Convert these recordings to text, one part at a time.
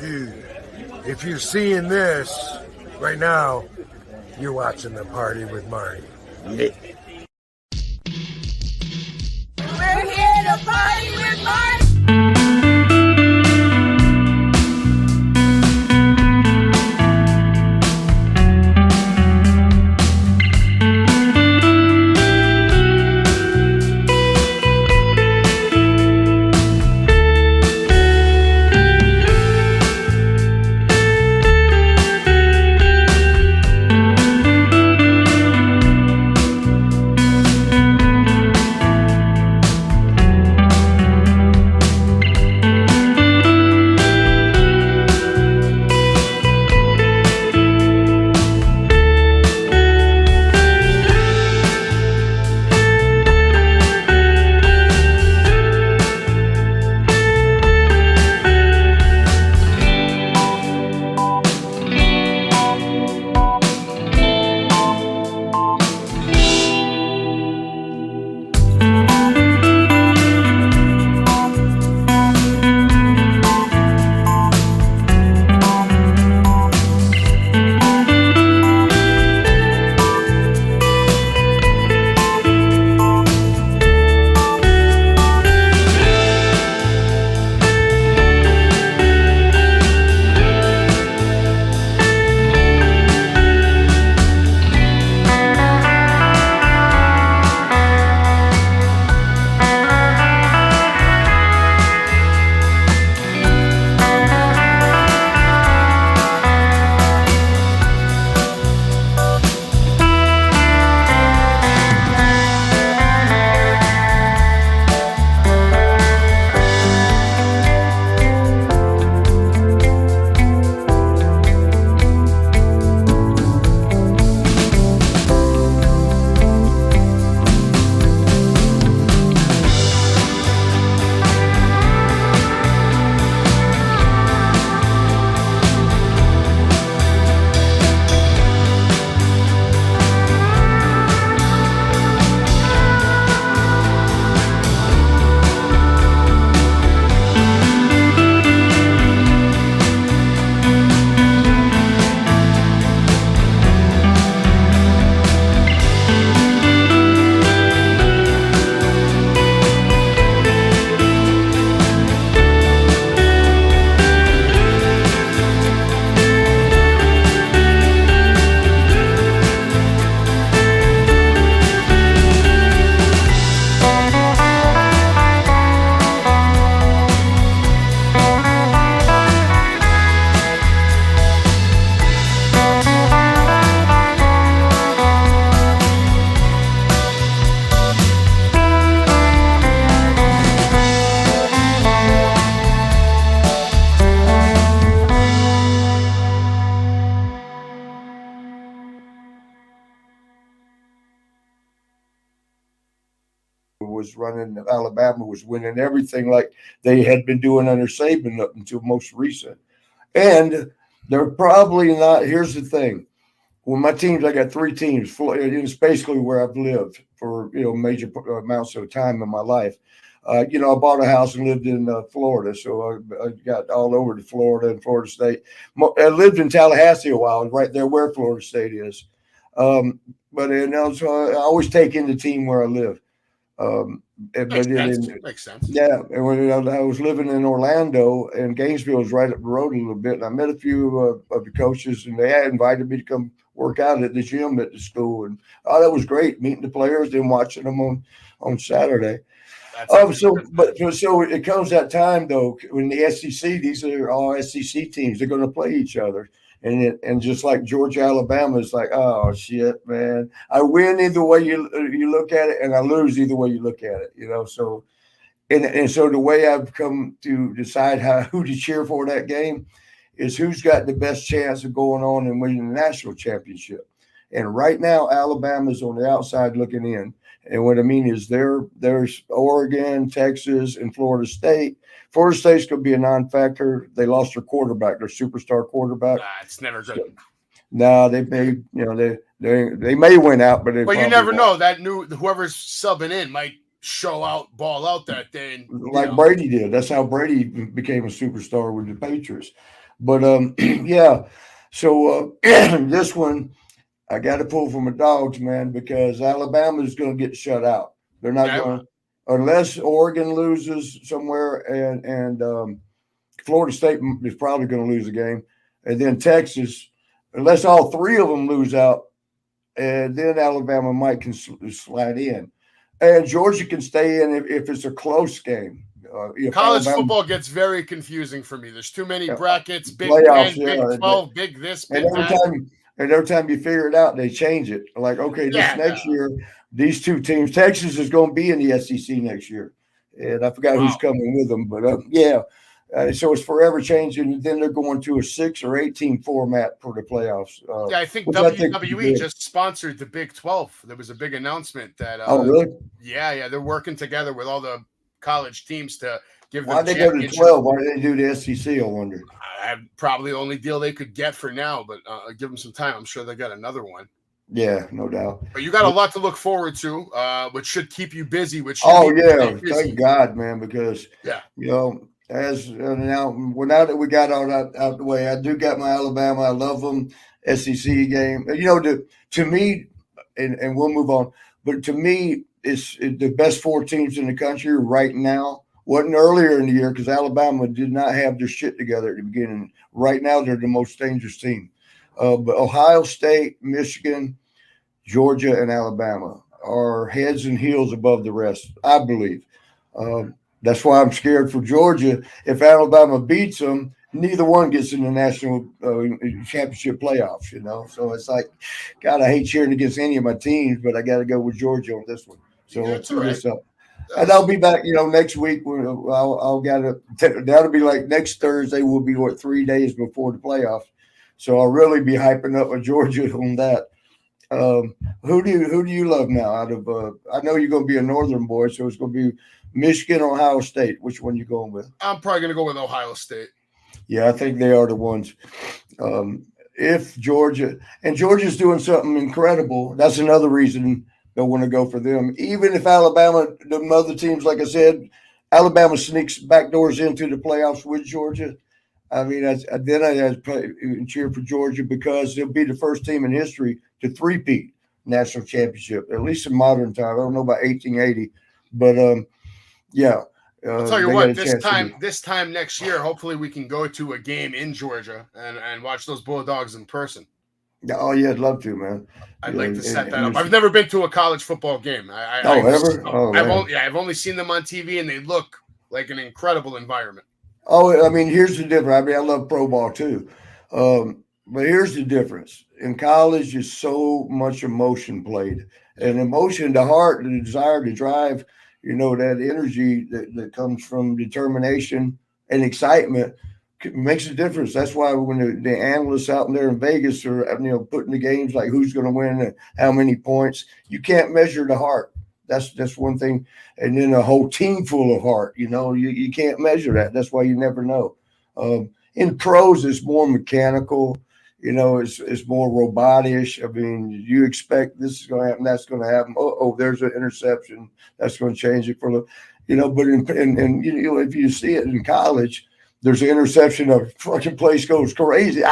Dude, if you're seeing this right now, you're watching the Party with Marty. Yeah. We're here to party with Marty. Was running, Alabama was winning everything like they had been doing under Saban up until most recent. And they're probably not. Here's the thing: when my teams, I got three teams. It's basically where I've lived for major amounts of time in my life. I bought a house and lived in Florida, so I got all over to Florida and Florida State. I lived in Tallahassee a while, right there where Florida State is. So I always take in the team where I live. Makes sense. Yeah, and when I was living in Orlando, and Gainesville was right up the road a little bit, and I met a few of the coaches, and they had invited me to come work out at the gym at the school, and that was great, meeting the players, then watching them on Saturday. So it comes that time though when the SEC, these are all SEC teams, they're going to play each other. And just like Georgia, Alabama, it's like, oh shit, man! I win either way you look at it, and I lose either way you look at it. So, and so the way I've come to decide who to cheer for that game is who's got the best chance of going on and winning the national championship. And right now, Alabama's on the outside looking in. And what I mean is there's Oregon, Texas, and Florida State. Florida State's going to be a non-factor. They lost their quarterback, their superstar quarterback. It's never good. No, they may, they may win out, but you never know. That whoever's subbing in might ball out that day. Like Brady did. That's how Brady became a superstar with the Patriots. But yeah. So this one, I got to pull for my dogs, man, because Alabama is going to get shut out. They're not Yeah. going to, unless Oregon loses somewhere, and Florida State is probably going to lose a game, and then Texas, unless all three of them lose out, and then Alabama might slide in, and Georgia can stay in if it's a close game. College football gets very confusing for me. There's too many brackets, Big playoffs, 10, Big 12, Big this, Big and that. every time you figure it out, they change it. Like, okay, this next year, these two teams, Texas is going to be in the SEC next year, and I forgot who's coming with them, but yeah. So it's forever changing. And then they're going to a 6 or 8 team format for the playoffs. I think WWE just sponsored the Big 12. There was a big announcement that. Oh, really? Yeah. They're working together with all the college teams to give them. Why they go to 12? Why do they do the SEC? I wonder. Probably the only deal they could get for now, but give them some time. I'm sure they got another one. Yeah, no doubt. But you got a lot to look forward to, which should keep you busy. Thank God, man, because as now that we got all that out the way, I do got my Alabama. I love them. SEC game. To me, and we'll move on. But to me, it's the best 4 teams in the country right now. Wasn't earlier in the year because Alabama did not have their shit together at the beginning. Right now, they're the most dangerous team. But Ohio State, Michigan, Georgia, and Alabama are heads and heels above the rest, I believe. That's why I'm scared for Georgia. If Alabama beats them, neither one gets in the national championship playoffs, So it's like, God, I hate cheering against any of my teams, but I got to go with Georgia on this one. So and I'll be back, next week. That'll be like next Thursday will be 3 days before the playoffs. So I'll really be hyping up with Georgia on that. Who do you love now? Out of I know you're going to be a Northern boy, so it's going to be Michigan, Ohio State. Which one you going with? I'm probably going to go with Ohio State. Yeah, I think they are the ones. If Georgia's doing something incredible, that's another reason they'll want to go for them. Even if Alabama, the other teams, like I said, Alabama sneaks back doors into the playoffs with Georgia. I mean, I cheer for Georgia because they'll be the first team in history to three-peat national championship, at least in modern time. I don't know about 1880, but yeah. I'll tell you what, this time next year, hopefully we can go to a game in Georgia and watch those Bulldogs in person. Oh, yeah, I'd love to, man. I'd like to set that up. I've never been to a college football game. I've only seen them on TV, and they look like an incredible environment. Oh, I mean, here's the difference. I mean, I love pro ball too. But here's the difference. In college, is so much emotion played. And emotion, the heart, the desire to drive, that energy that comes from determination and excitement makes a difference. That's why when the analysts out there in Vegas are, putting the games like who's going to win and how many points, you can't measure the heart. That's one thing. And then a whole team full of heart, you can't measure that. That's why you never know. In pros, it's more mechanical, it's more robotish. I mean, you expect this is going to happen, that's going to happen. Oh, there's an interception. That's going to change it for but if you see it in college, there's an interception, a fucking place goes crazy.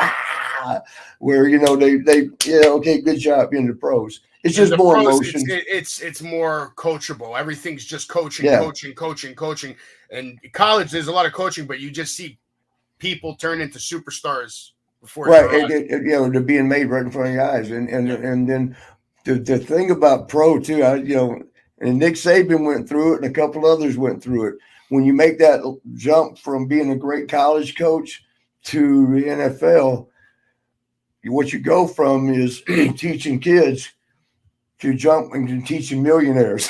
Where, okay, good job in the pros. It's just more emotion. It's more coachable. Everything's just coaching. And in college, there's a lot of coaching, but you just see people turn into superstars before. Right. They're being made right in front of your eyes. And then the thing about pro too, and Nick Saban went through it and a couple others went through it. When you make that jump from being a great college coach to the NFL, what you go from is teaching kids to jump and teaching millionaires.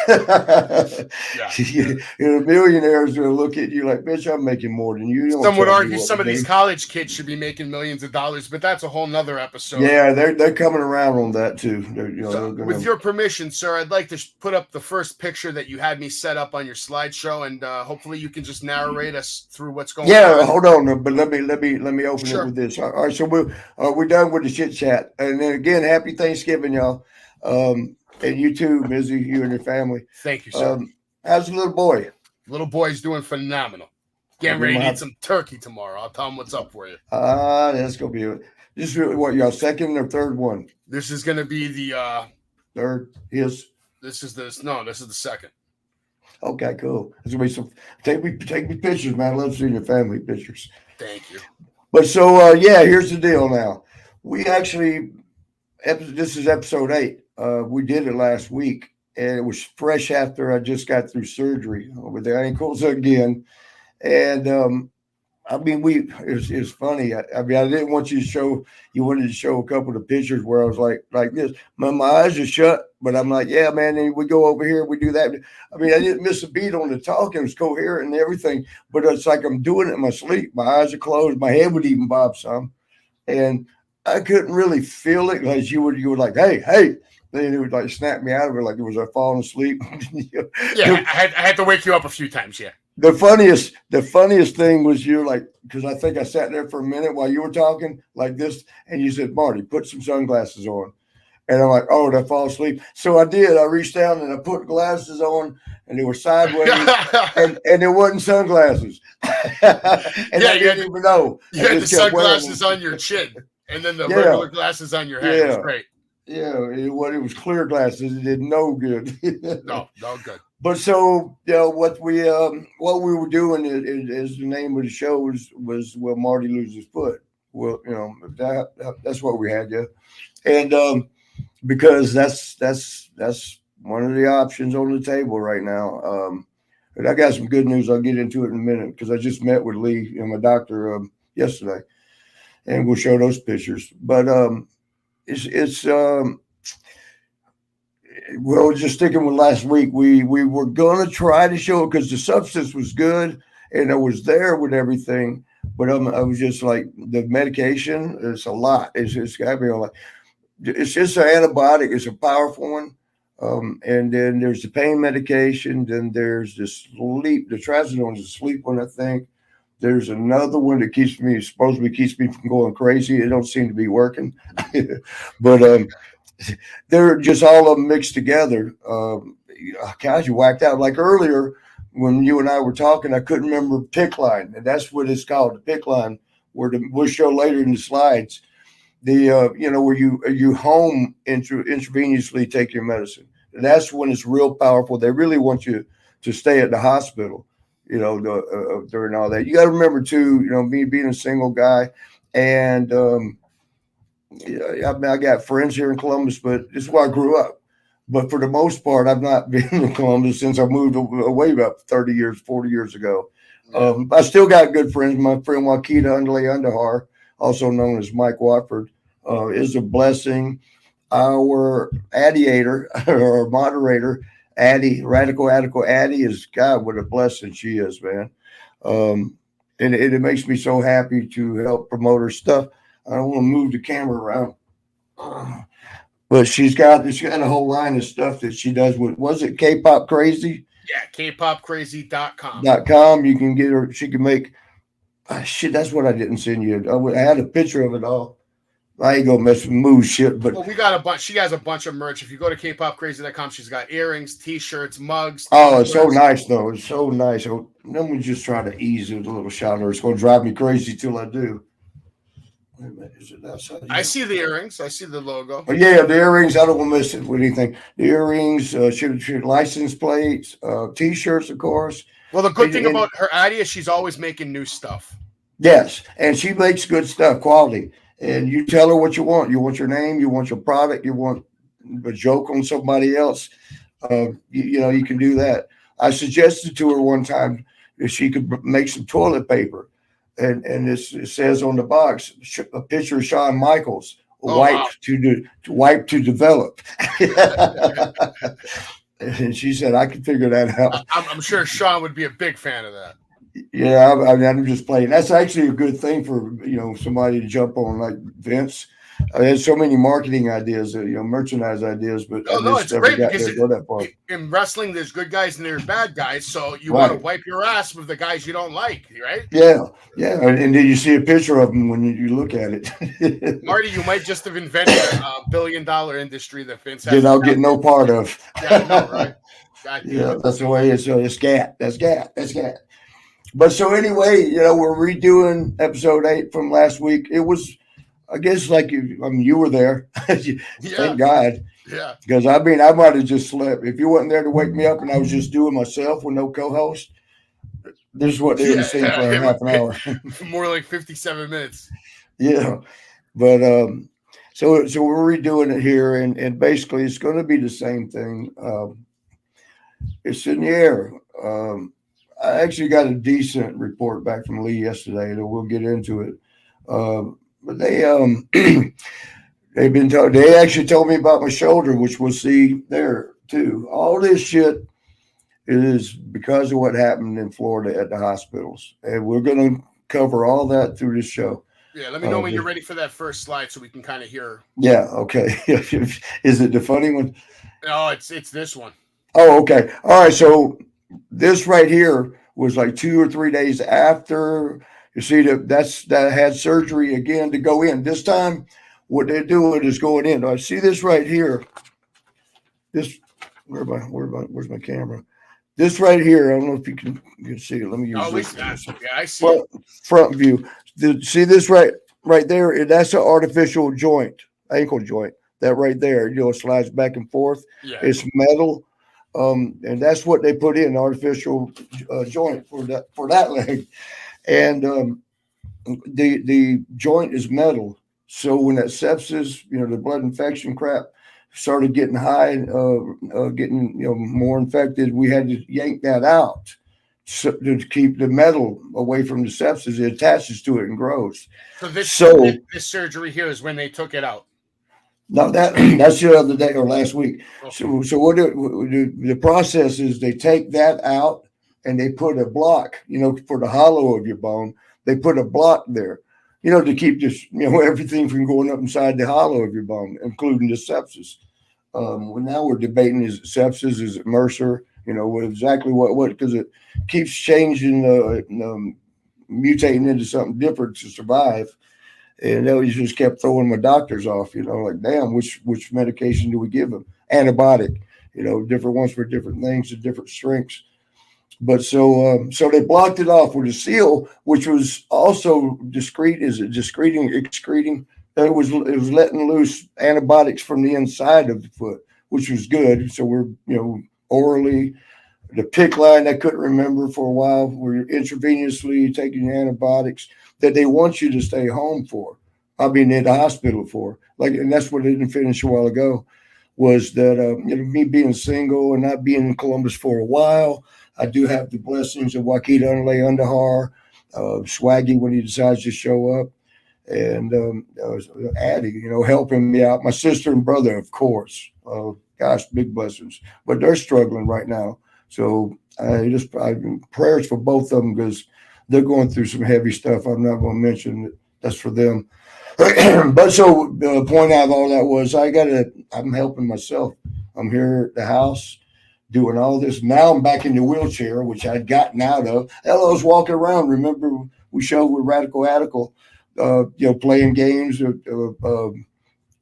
Millionaires will look at you like, bitch, I'm making more than you. Some would argue some of these college kids should be making millions of dollars, but that's a whole nother episode. Yeah, they're coming around on that too. With your permission, sir, I'd like to put up the first picture that you had me set up on your slideshow, and hopefully you can just narrate us through what's going on. Yeah, hold on, but let me open it with this. All right, so we're done with the chit chat, and then again, happy Thanksgiving, y'all. And you too, Mizzy, you and your family. Thank you, sir. How's the little boy? Little boy's doing phenomenal. Getting ready to eat some turkey tomorrow. I'll tell them what's up for you. That's gonna be it. This is what your second or third one? This is gonna be the third. This is the second. Okay, cool. There's gonna be some. Take me pictures, man. I love seeing your family pictures. Thank you. But so here's the deal. Now we actually, this is episode 8. We did it last week, and it was fresh after I just got through surgery with the ankles again. And I mean, it's funny. I mean, I didn't want you to show. You wanted to show a couple of pictures where I was like this. My eyes are shut, but I'm like, yeah, man. And we go over here, we do that. I mean, I didn't miss a beat on the talk. It was coherent and everything. But it's like I'm doing it in my sleep. My eyes are closed. My head would even bob some, and I couldn't really feel it because you were like, hey. Then it would like snap me out of it, like it was like falling asleep. Yeah, I had to wake you up a few times. Yeah. The funniest thing was you like, because I think I sat there for a minute while you were talking like this, and you said, Marty, put some sunglasses on. And I'm like, oh, did I fall asleep? So I did. I reached down and I put glasses on, and they were sideways, and it wasn't sunglasses. And I didn't even know. You had the sunglasses on your chin, and then the regular glasses on your head. Yeah. It was great. Yeah, it was clear glasses. It did no good. No good. But so, what we were doing is the name of the show was Will Marty Lose His Foot? Well, that's what we had, yeah. And because that's one of the options on the table right now. And I got some good news. I'll get into it in a minute because I just met with Lee and my doctor yesterday, and we'll show those pictures. But it's well, just sticking with last week, we were going to try to show it because the substance was good and I was there with everything. But I was just like, the medication, it's a lot. It's got to be a lot. It's just an antibiotic. It's a powerful one. And then there's the pain medication. Then there's the sleep. The trazodone is a sleep one, I think. There's another one that supposedly keeps me from going crazy. It don't seem to be working. But they're just all of them mixed together. Gosh, you whacked out. Like earlier when you and I were talking, I couldn't remember PICC line, and that's what it's called, the PICC line, where we'll show later in the slides. The where you home intravenously take your medicine. And that's when it's real powerful. They really want you to stay at the hospital, during all that. You got to remember too, me being a single guy, and I got friends here in Columbus, but this is where I grew up. But for the most part, I've not been in Columbus since I moved away about 40 years ago. I still got good friends. My friend Wakita Underhar, also known as Mike Watford, is a blessing. Our addiator or moderator, Addie, Radical Addie, is, God, what a blessing she is, man. And it makes me so happy to help promote her stuff. I don't want to move the camera around. But she's got a whole line of stuff that she does with, was it K-Pop Crazy? Yeah, kpopcrazy.com. You can get her, she can make, shit, that's what I didn't send you. I had a picture of it all. I ain't gonna mess with move shit, but we got a bunch. She has a bunch of merch. If you go to kpopcrazy.com, she's got earrings, t-shirts, mugs. Oh, it's so nice though. It's so nice. So let me just try to ease it a little shot, or it's gonna drive me crazy till I do. Wait a minute, is it outside? I see the earrings. I see the logo. Oh, yeah, the earrings. I don't want to miss it with anything. The earrings, license plates, t-shirts, of course. Well, the good thing about her Addie is she's always making new stuff. Yes, and she makes good stuff, quality. And you tell her what you want. You want your name. You want your product. You want a joke on somebody else. You can do that. I suggested to her one time if she could make some toilet paper. And it says on the box, a picture of Shawn Michaels, wipe to develop. And she said, I can figure that out. I'm sure Shawn would be a big fan of that. Yeah, I'm just playing. That's actually a good thing for somebody to jump on, like Vince. There's so many marketing ideas, merchandise ideas, but it's great because in wrestling, there's good guys and there's bad guys. So you want to wipe your ass with the guys you don't like, right? Yeah. And then you see a picture of them when you look at it. Marty, you might just have invented a billion-dollar industry that Vince has. That I'll get no part of. Yeah, I know, right? Yeah, that's the way it's gat. That's gat. But so anyway, we're redoing episode 8 from last week. It was, I guess, like you were there. Thank God. Yeah. Because I might have just slept. If you wasn't there to wake me up and I was just doing myself with no co-host, this is what they would have seen for half an hour. More like 57 minutes. Yeah. But so we're redoing it here, and basically it's going to be the same thing. It's in the air. I actually got a decent report back from Lee yesterday, and we'll get into it. But they they actually told me about my shoulder, which we'll see there too. All this shit is because of what happened in Florida at the hospitals, and we're going to cover all that through this show. Yeah, let me know when you're ready for that first slide so we can kind of hear. Yeah, okay. Is it the funny one? No, it's this one. Oh, okay. All right, so this right here was like 2 or 3 days after. You see that had surgery again to go in. This time, what they're doing is going in. I see this right here. This where's my camera? This right here. I don't know if you can see it. Let me use this. Yeah, I see it. Front view. See this right there? That's an artificial joint, ankle joint. That right there, slides back and forth. Yeah. It's metal. And that's what they put in, artificial joint for that leg. And the joint is metal. So when that sepsis, the blood infection crap started getting high, getting more infected, we had to yank that out to keep the metal away from the sepsis. It attaches to it and grows. So this surgery here is when they took it out. No, that's the other day or last week. Okay. So what the process is, they take that out and they put a block, for the hollow of your bone. They put a block there, to keep this, everything from going up inside the hollow of your bone, including the sepsis. Now we're debating, is it sepsis, is it MRSA, exactly what, because it keeps changing, mutating into something different to survive. And they just kept throwing my doctors off, like, damn, which medication do we give them? Antibiotic, different ones for different things and different strengths. But so they blocked it off with a seal, which was also discreet. Is it excreting? It was letting loose antibiotics from the inside of the foot, which was good. So we're, orally, the PICC line I couldn't remember for a while. We're intravenously taking antibiotics that they want you to stay home for. I mean, in the hospital for. And that's what I didn't finish a while ago, was that me being single and not being in Columbus for a while, I do have the blessings of Joaquin Underlay Underhar, Swaggy when he decides to show up, and Addie, helping me out. My sister and brother, of course. Gosh, big blessings. But they're struggling right now. So I prayers for both of them, because they're going through some heavy stuff. I'm not going to mention that's for them. But so the point out of all that was I'm helping myself. I'm here at the house doing all this. Now I'm back in the wheelchair, which I'd gotten out of. Hell, I was walking around. Remember we showed with Radical Attical, playing games.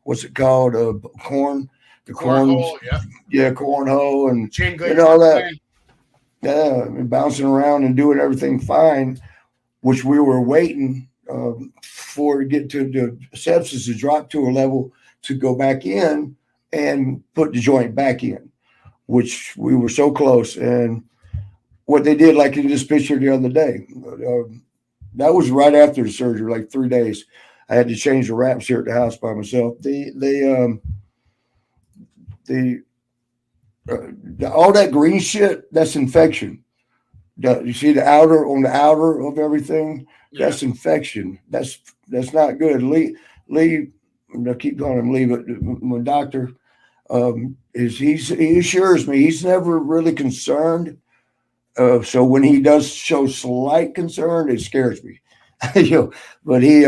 What's it called? Corn. The cornhole, yeah, cornhole and chain all that. Yeah, bouncing around and doing everything fine, which we were waiting for to get to the sepsis to drop to a level to go back in and put the joint back in, which we were so close. And what they did, like in this picture the other day, that was right after the surgery, like 3 days. I had to change the wraps here at the house by myself. All that green shit, that's infection. You see the outer of everything, that's infection. That's not good. Lee, I keep calling him Lee, but my doctor, he assures me he's never really concerned. So when he does show slight concern, it scares me. But he's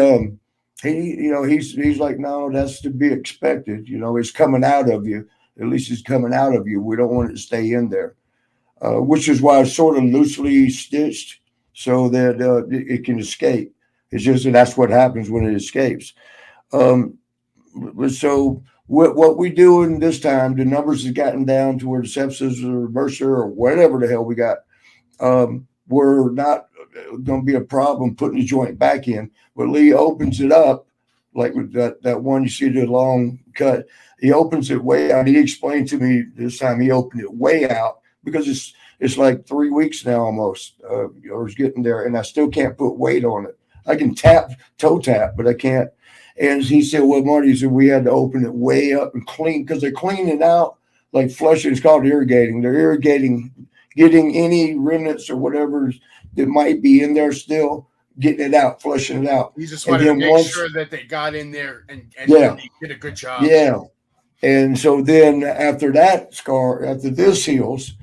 like, no, that's to be expected. It's coming out of you. At least it's coming out of you. We don't want it to stay in there, which is why it's sort of loosely stitched so that it can escape. It's just that's what happens when it escapes. So what we do in this time, the numbers have gotten down to where the sepsis or MRSA or whatever the hell we got. We're not going to be a problem putting the joint back in. But Lee opens it up, like with that one you see the long cut. He opens it way out. He explained to me this time he opened it way out because it's like 3 weeks now almost. Or it's getting there, and I still can't put weight on it. I can toe tap, but I can't. And he said, well, Marty, he said we had to open it way up and clean because they're cleaning out, like flushing. It's called irrigating. They're irrigating, getting any remnants or whatever that might be in there still, getting it out, flushing it out. You just wanted to make sure that they got in there and yeah, they did a good job. Yeah. And so then after that scar, after this heals,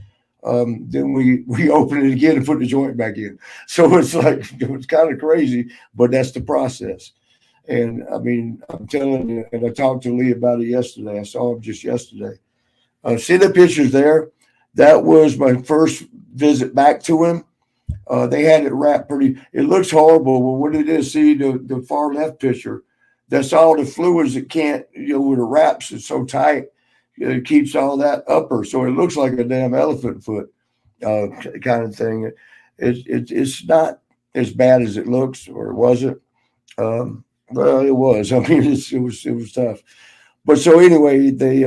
then we open it again and put the joint back in. So it's like, it's kind of crazy, but that's the process. And I mean, I'm telling you, and I talked to Lee about it yesterday. I saw him just yesterday. See the pictures there? That was my first visit back to him. They had it wrapped pretty. It looks horrible, but what it is, see the far left picture, that's all the fluids that can't, with the wraps, it's so tight, it keeps all that upper. So it looks like a damn elephant foot kind of thing. It's not as bad as it looks, or it wasn't. Well, it was. I mean, it was tough. But so anyway, they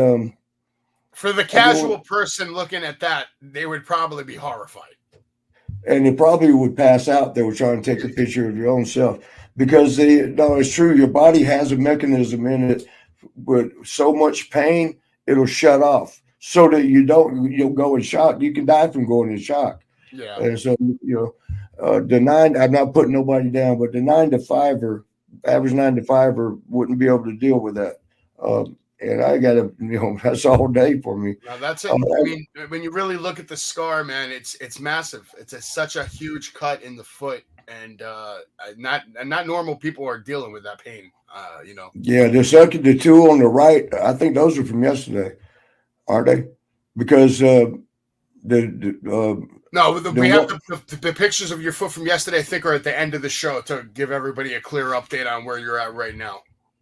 for the casual person looking at that, they would probably be horrified. And they probably would pass out. They were trying to take a picture of your own self because it's true. Your body has a mechanism in it with so much pain, it'll shut off so that you'll go in shock. You can die from going in shock. Yeah. And so, the 9, I'm not putting nobody down, but the 9 to 5er, average 9 to 5er wouldn't be able to deal with that. And I got to, that's all day for me. Now that's it. I mean, when you really look at the scar, man, it's massive. It's such a huge cut in the foot, and not normal people are dealing with that pain. Yeah, the 2 on the right, I think those are from yesterday, aren't they? Because no, we have the pictures of your foot from yesterday. I think are at the end of the show to give everybody a clear update on where you're at right now.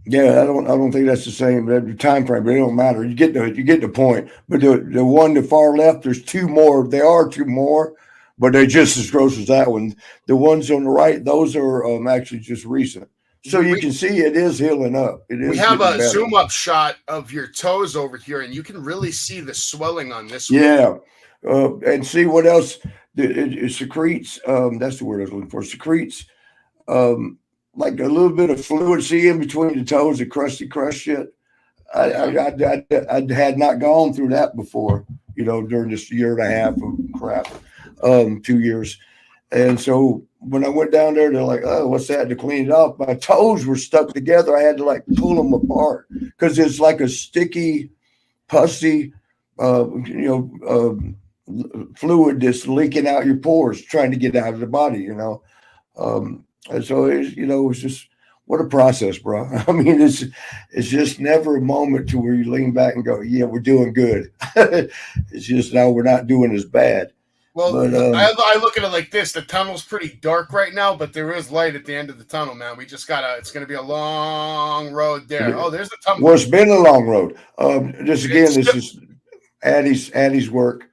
Yeah, I don't think that's the same time frame, but it don't matter. You get the point. But the one to far left, there's 2 more. There are 2 more, but they're just as gross as that one. The ones on the right, those are actually just recent. So you can see it is healing up. It is. We have a zoom up shot of your toes over here, and you can really see the swelling on this one. Yeah, and see what else it secretes. That's the word I was looking for. Secretes. Like a little bit of fluid, see in between the toes, the crusty crust shit. I had not gone through that before, during this year and a half of crap, 2 years. And so when I went down there, they're like, oh, what's that? To clean it off. My toes were stuck together. I had to pull them apart because it's like a sticky, pussy, fluid that's leaking out your pores, trying to get out of the body, And so it's just what a process, bro. I mean, it's just never a moment to where you lean back and go, yeah, we're doing good. It's just now we're not doing as bad. Well, but, I look at it like this. The tunnel's pretty dark right now, but there is light at the end of the tunnel, man. We just it's going to be a long road there. Oh, there's the tunnel. Well, it's been a long road. This is Addie's work.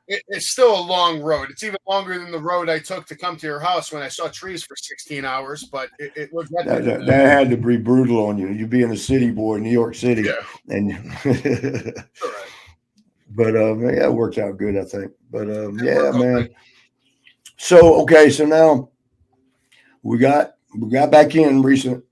It's still a long road. It's even longer than the road I took to come to your house when I saw trees for 16 hours. But it was that had to be brutal on you. You being a city boy in New York City, and all right. But yeah, it worked out good, I think. But yeah, man. So now we got back in recent.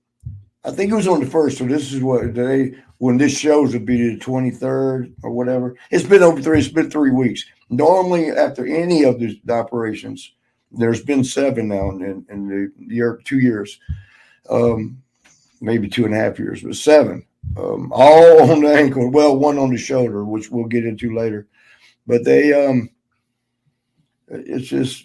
I think it was on the 1st. So this is what today when this shows would be the 23rd or whatever. It's been 3 weeks. Normally, after any of the operations, there's been 7 now in the year, 2 years, maybe 2.5 years, but 7, all on the ankle. Well, 1 on the shoulder, which we'll get into later. But it's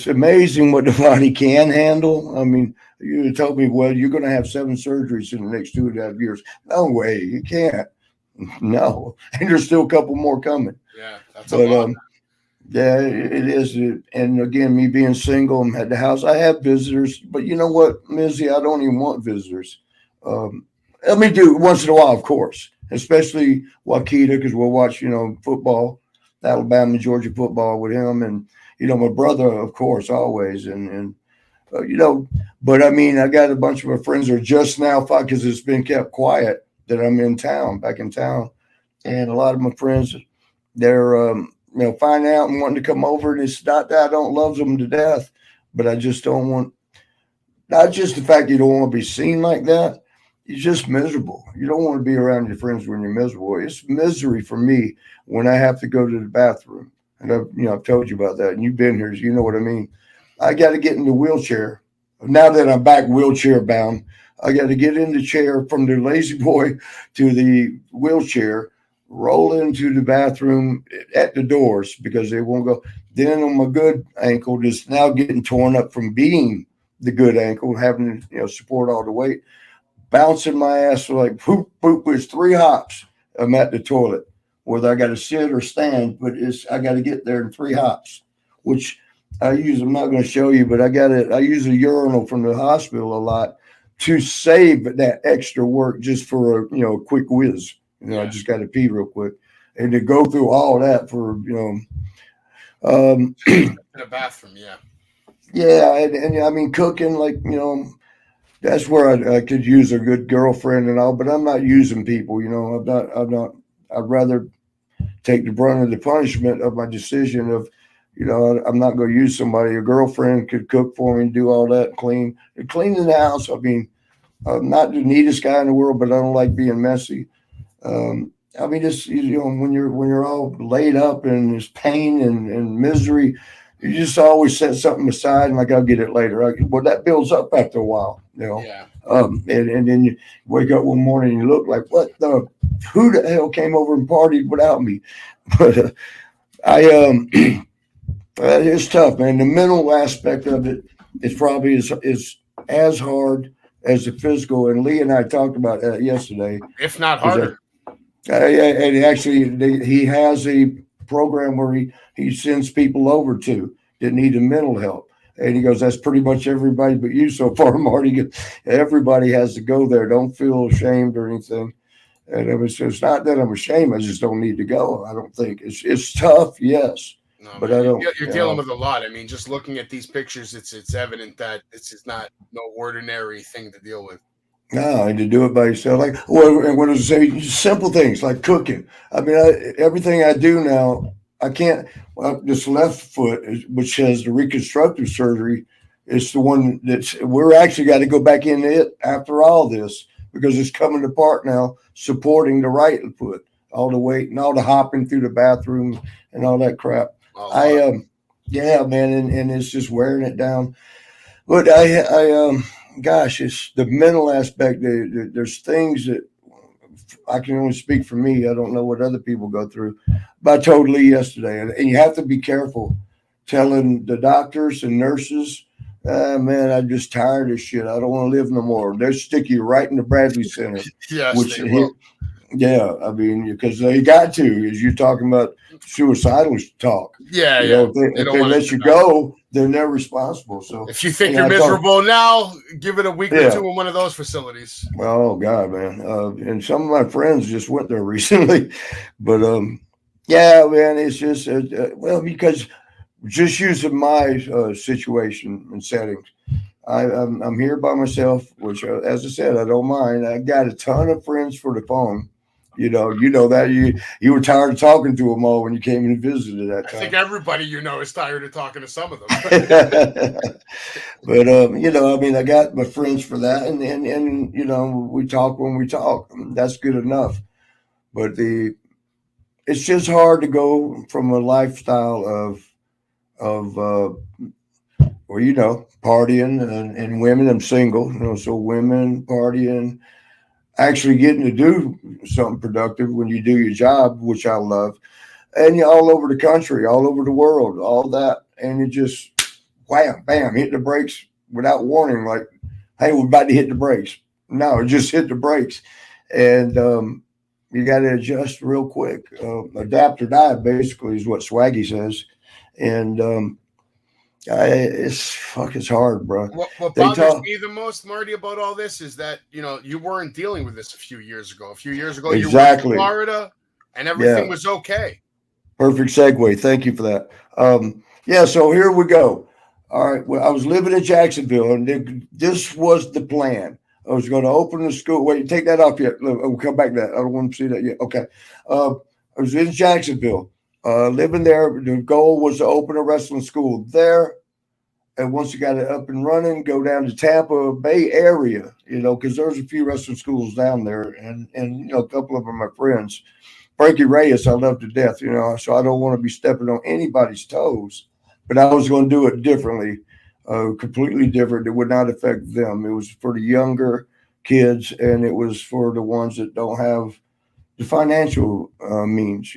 amazing what the body can handle. I mean, you told me, well, you're going to have 7 surgeries in the next 2.5 years. No way, you can't. No, and there's still a couple more coming. Yeah, that's a lot. Yeah, it is. And again, me being single, I'm at the house. I have visitors, but you know what, Mizzy, I don't even want visitors. Let me do once in a while, of course, especially Wakita, because we'll watch, football, Alabama, Georgia football with him, and my brother, of course, always. And but I mean, I got a bunch of my friends that are just now, because it's been kept quiet, that I'm back in town. And a lot of my friends, they're, finding out and wanting to come over. And it's not that I don't love them to death, but I just don't want, not just the fact you don't want to be seen like that. You're just miserable. You don't want to be around your friends when you're miserable. It's misery for me when I have to go to the bathroom. And I've told you about that, and you've been here, so you know what I mean. I got to get in the wheelchair. Now that I'm back wheelchair bound, I got to get in the chair from the lazy boy to the wheelchair, roll into the bathroom at the doors because they won't go. Then on my good ankle, just now getting torn up from being the good ankle, having to support all the weight, bouncing my ass like poop, poop. It's 3 hops. I'm at the toilet, whether I got to sit or stand, but I got to get there in 3 hops, which I'm not going to show you, but I use a urinal from the hospital a lot to save that extra work just for a quick whiz. I just got to pee real quick, and to go through all that for in a bathroom. Yeah. And I mean, cooking, that's where I could use a good girlfriend and all, but I'm not using people, I'm not, I'd rather take the brunt of the punishment of my decision of, I'm not going to use somebody. A girlfriend could cook for me and do all that, cleaning the house. I mean, I'm not the neatest guy in the world, but I don't like being messy. I mean, it's, when you're all laid up and there's pain and misery, you just always set something aside and I'll get it later. Well, that builds up after a while, Yeah. And then you wake up one morning and you look like, who the hell came over and partied without me? But it's tough, man. The mental aspect of it is probably is as hard as the physical. And Lee and I talked about that yesterday, if not harder. And actually, he has a program where he sends people over to that need a mental help. And he goes, that's pretty much everybody but you so far, Marty. Everybody has to go there. Don't feel ashamed or anything. And it's not that I'm ashamed. I just don't need to go. I don't think it's tough. Yes. No, but man, I don't. You're dealing with a lot. I mean, just looking at these pictures, it's evident that this is not no ordinary thing to deal with. No, and to do it by yourself, and when I say simple things like cooking. I mean, everything I do now, I can't. This left foot, which has the reconstructive surgery, is the one we're actually got to go back in it after all this because it's coming apart now, supporting the right foot, all the weight and all the hopping through the bathroom and all that crap. Yeah, man, and it's just wearing it down. But gosh, it's the mental aspect. There's things that I can only speak for me. I don't know what other people go through. But I told Lee yesterday, and you have to be careful telling the doctors and nurses, man, I'm just tired of shit. I don't want to live no more. They'll stick you right in the Bradley Center. Yes, they will. Yeah, I mean, because they got to, as you're talking about suicidal talk. Yeah, if they let you go, then they're responsible. So if you think you're miserable now, give it a week or two in one of those facilities. Oh God, man. And some of my friends just went there recently, but yeah, man, it's just because just using my situation and settings. I'm here by myself, which, as I said, I don't mind. I got a ton of friends for the phone. You know that you were tired of talking to them all when you came and visited that time. I think everybody is tired of talking to some of them. But I mean, I got my friends for that, and we talk when we talk. That's good enough. But it's just hard to go from a lifestyle of partying and women. I'm single, so women partying. Actually getting to do something productive when you do your job, which I love, and you're all over the country, all over the world, all that, and you just wham, bam, hit the brakes without warning, like, hey, we're about to hit the brakes. No, just hit the brakes, and you got to adjust real quick. Adapt or die, basically, is what Swaggy says, and it's hard, bro. What bothers me the most, Marty, about all this is that you weren't dealing with this a few years ago. Exactly. You were in Florida, and everything was okay. Perfect segue. Thank you for that. Yeah, so here we go. All right. Well, I was living in Jacksonville, and this was the plan. I was going to open the school. Wait, take that off yet. We'll come back to that. I don't want to see that yet. Okay. I was in Jacksonville, living there. The goal was to open a wrestling school there. And once you got it up and running, go down to Tampa Bay area, because there's a few wrestling schools down there. And a couple of them are my friends. Frankie Reyes, I love to death, so I don't want to be stepping on anybody's toes. But I was going to do it differently, completely different. It would not affect them. It was for the younger kids, and it was for the ones that don't have the financial means,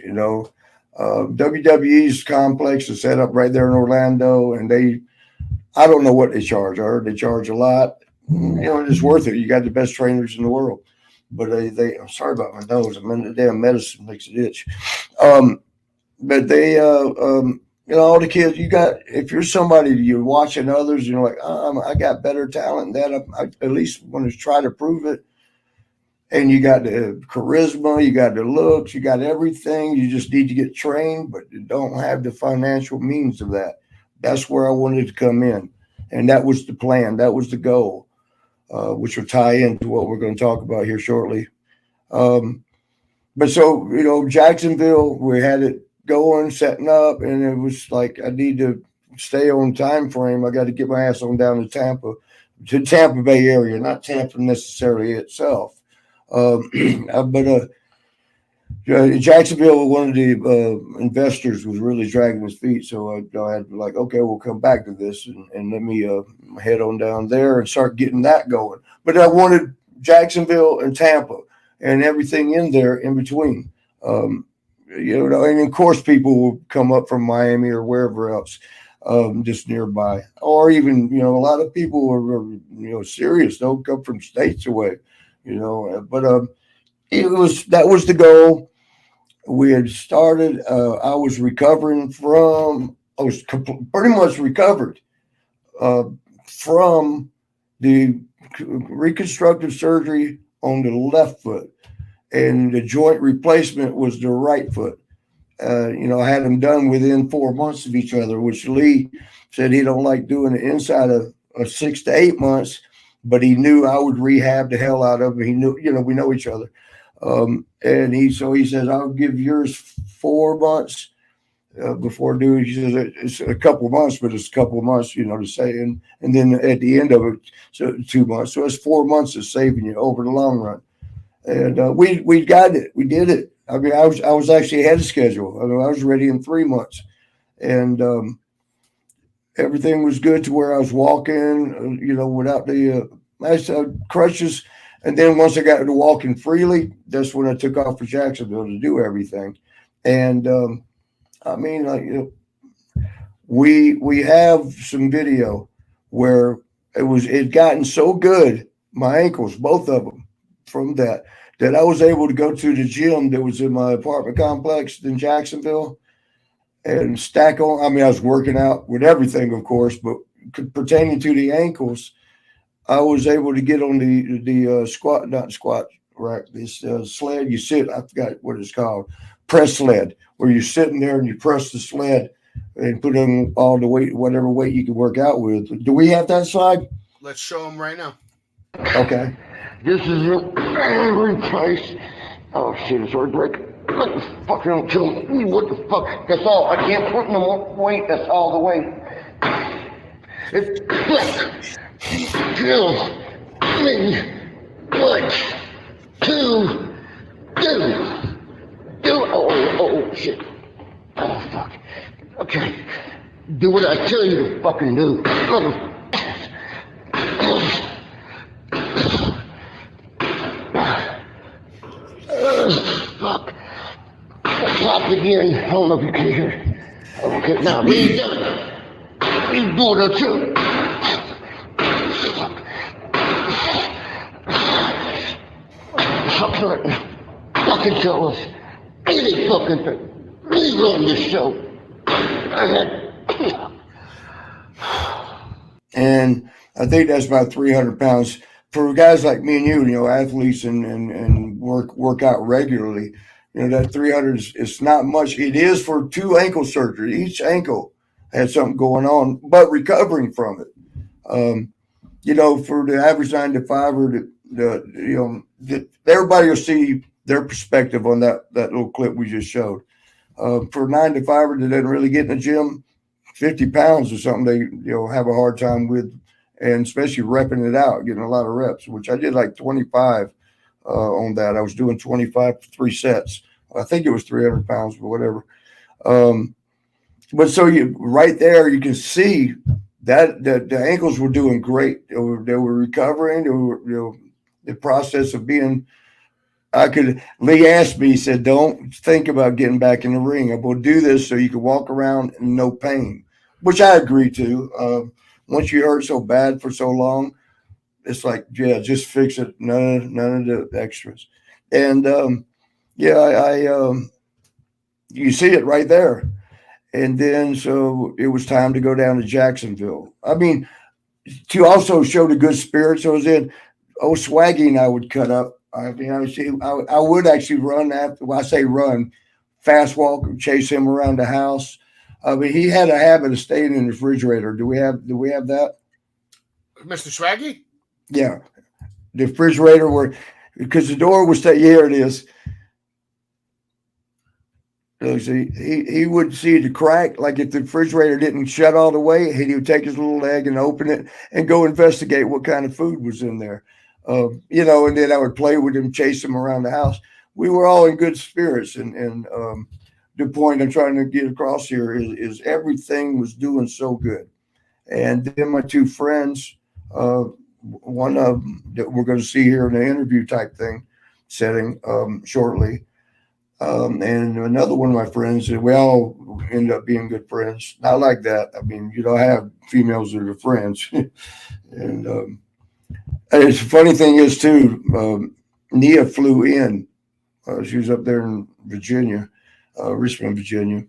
WWE's complex is set up right there in Orlando, and I don't know what they charge. I heard they charge a lot. It's worth it. You got the best trainers in the world. But I'm sorry about my nose. The damn medicine makes it itch. But they, all the kids, if you're somebody, you're watching others, like, I got better talent than that. I at least want to try to prove it. And you got the charisma, you got the looks, you got everything. You just need to get trained, but you don't have the financial means of that. That's where I wanted to come in. And that was the plan. That was the goal, which will tie into what we're going to talk about here shortly. But so, Jacksonville, we had it going, setting up, and it was like, I need to stay on time frame. I got to get my ass on down to Tampa Bay area, not Tampa necessarily itself. Jacksonville, one of the investors was really dragging his feet. So I had to be like, okay, we'll come back to this and let me head on down there and start getting that going. But I wanted Jacksonville and Tampa and everything in there in between. And of course people will come up from Miami or wherever else, just nearby, or even, a lot of people are, serious. They'll come from states away, but that was the goal. We had started, I was pretty much recovered from the reconstructive surgery on the left foot, and the joint replacement was the right foot. I had them done within 4 months of each other, which Lee said he don't like doing it inside of 6 to 8 months, but he knew I would rehab the hell out of him. He knew, we know each other. And he says, I'll give yours 4 months before doing. He says it's a couple of months, but it's a couple of months, to say, and then at the end of it, so 2 months. So it's 4 months of saving you over the long run. And we got it. We did it. I mean, I was actually ahead of schedule. I mean, I was ready in 3 months, and everything was good to where I was walking, without the crutches. And then once I got to walking freely, that's when I took off for Jacksonville to do everything. And we have some video where it gotten so good, my ankles, both of them, from that I was able to go to the gym that was in my apartment complex in Jacksonville and stack on. I mean, I was working out with everything, of course, but pertaining to the ankles, I was able to get on the rack, this sled you sit, I forgot what it's called, press sled, where you're sitting there and you press the sled and put in all the weight, whatever weight you can work out with. Do we have that slide? Let's show them right now. Okay. This is a place. Oh, shit, it's already breaking. What the fuck, don't kill me. What the fuck? That's all. I can't put no more weight. That's all the weight. It's kill me. What to do? Oh, shit. Oh, fuck. Okay. Do what I tell you to fucking do. Fuck. Stop again. I don't know if you can hear it. Okay, now, he's done it. He's doing it too. Fucking tell us any fucking thing. We run this show. And I think that's about 300 pounds for guys like me and you, athletes and work out regularly. That 300 is not much. It is for 2 ankle surgery, each ankle. had something going on, but recovering from it. For the average 9 to 5er, everybody will see their perspective on that little clip we just showed. For 9 to 5er that doesn't really get in the gym, 50 pounds or something they have a hard time with, and especially repping it out, getting a lot of reps, which I did like 25 on that. I was doing 25 for 3 sets. I think it was 300 pounds, but whatever. But so right there, you can see that the ankles were doing great. They were recovering. They were, the process of being. Lee asked me, he said, "Don't think about getting back in the ring. I will do this so you can walk around in no pain," which I agree to. Once you hurt so bad for so long, it's like, yeah, just fix it. None of the extras. And you see it right there. And then so it was time to go down to Jacksonville. I mean, to also show the good spirits I was in. Swaggy and I would cut up. I would actually run after. Well, I say run, fast walk, chase him around the house. I mean, he had a habit of staying in the refrigerator. Do we have that, Mr. Swaggy? Yeah, the refrigerator because the door was here it is. So he would see the crack, like if the refrigerator didn't shut all the way, he would take his little leg and open it and go investigate what kind of food was in there. And then I would play with him, chase him around the house. We were all in good spirits. And the point I'm trying to get across here is everything was doing so good. And then my 2 friends, one of them that we're going to see here in the interview type setting shortly. And another one of my friends, we all ended up being good friends. Not like that. I mean, I have females that are friends. And it's the funny thing is, too, Nia flew in. She was up there in Virginia, Richmond, Virginia,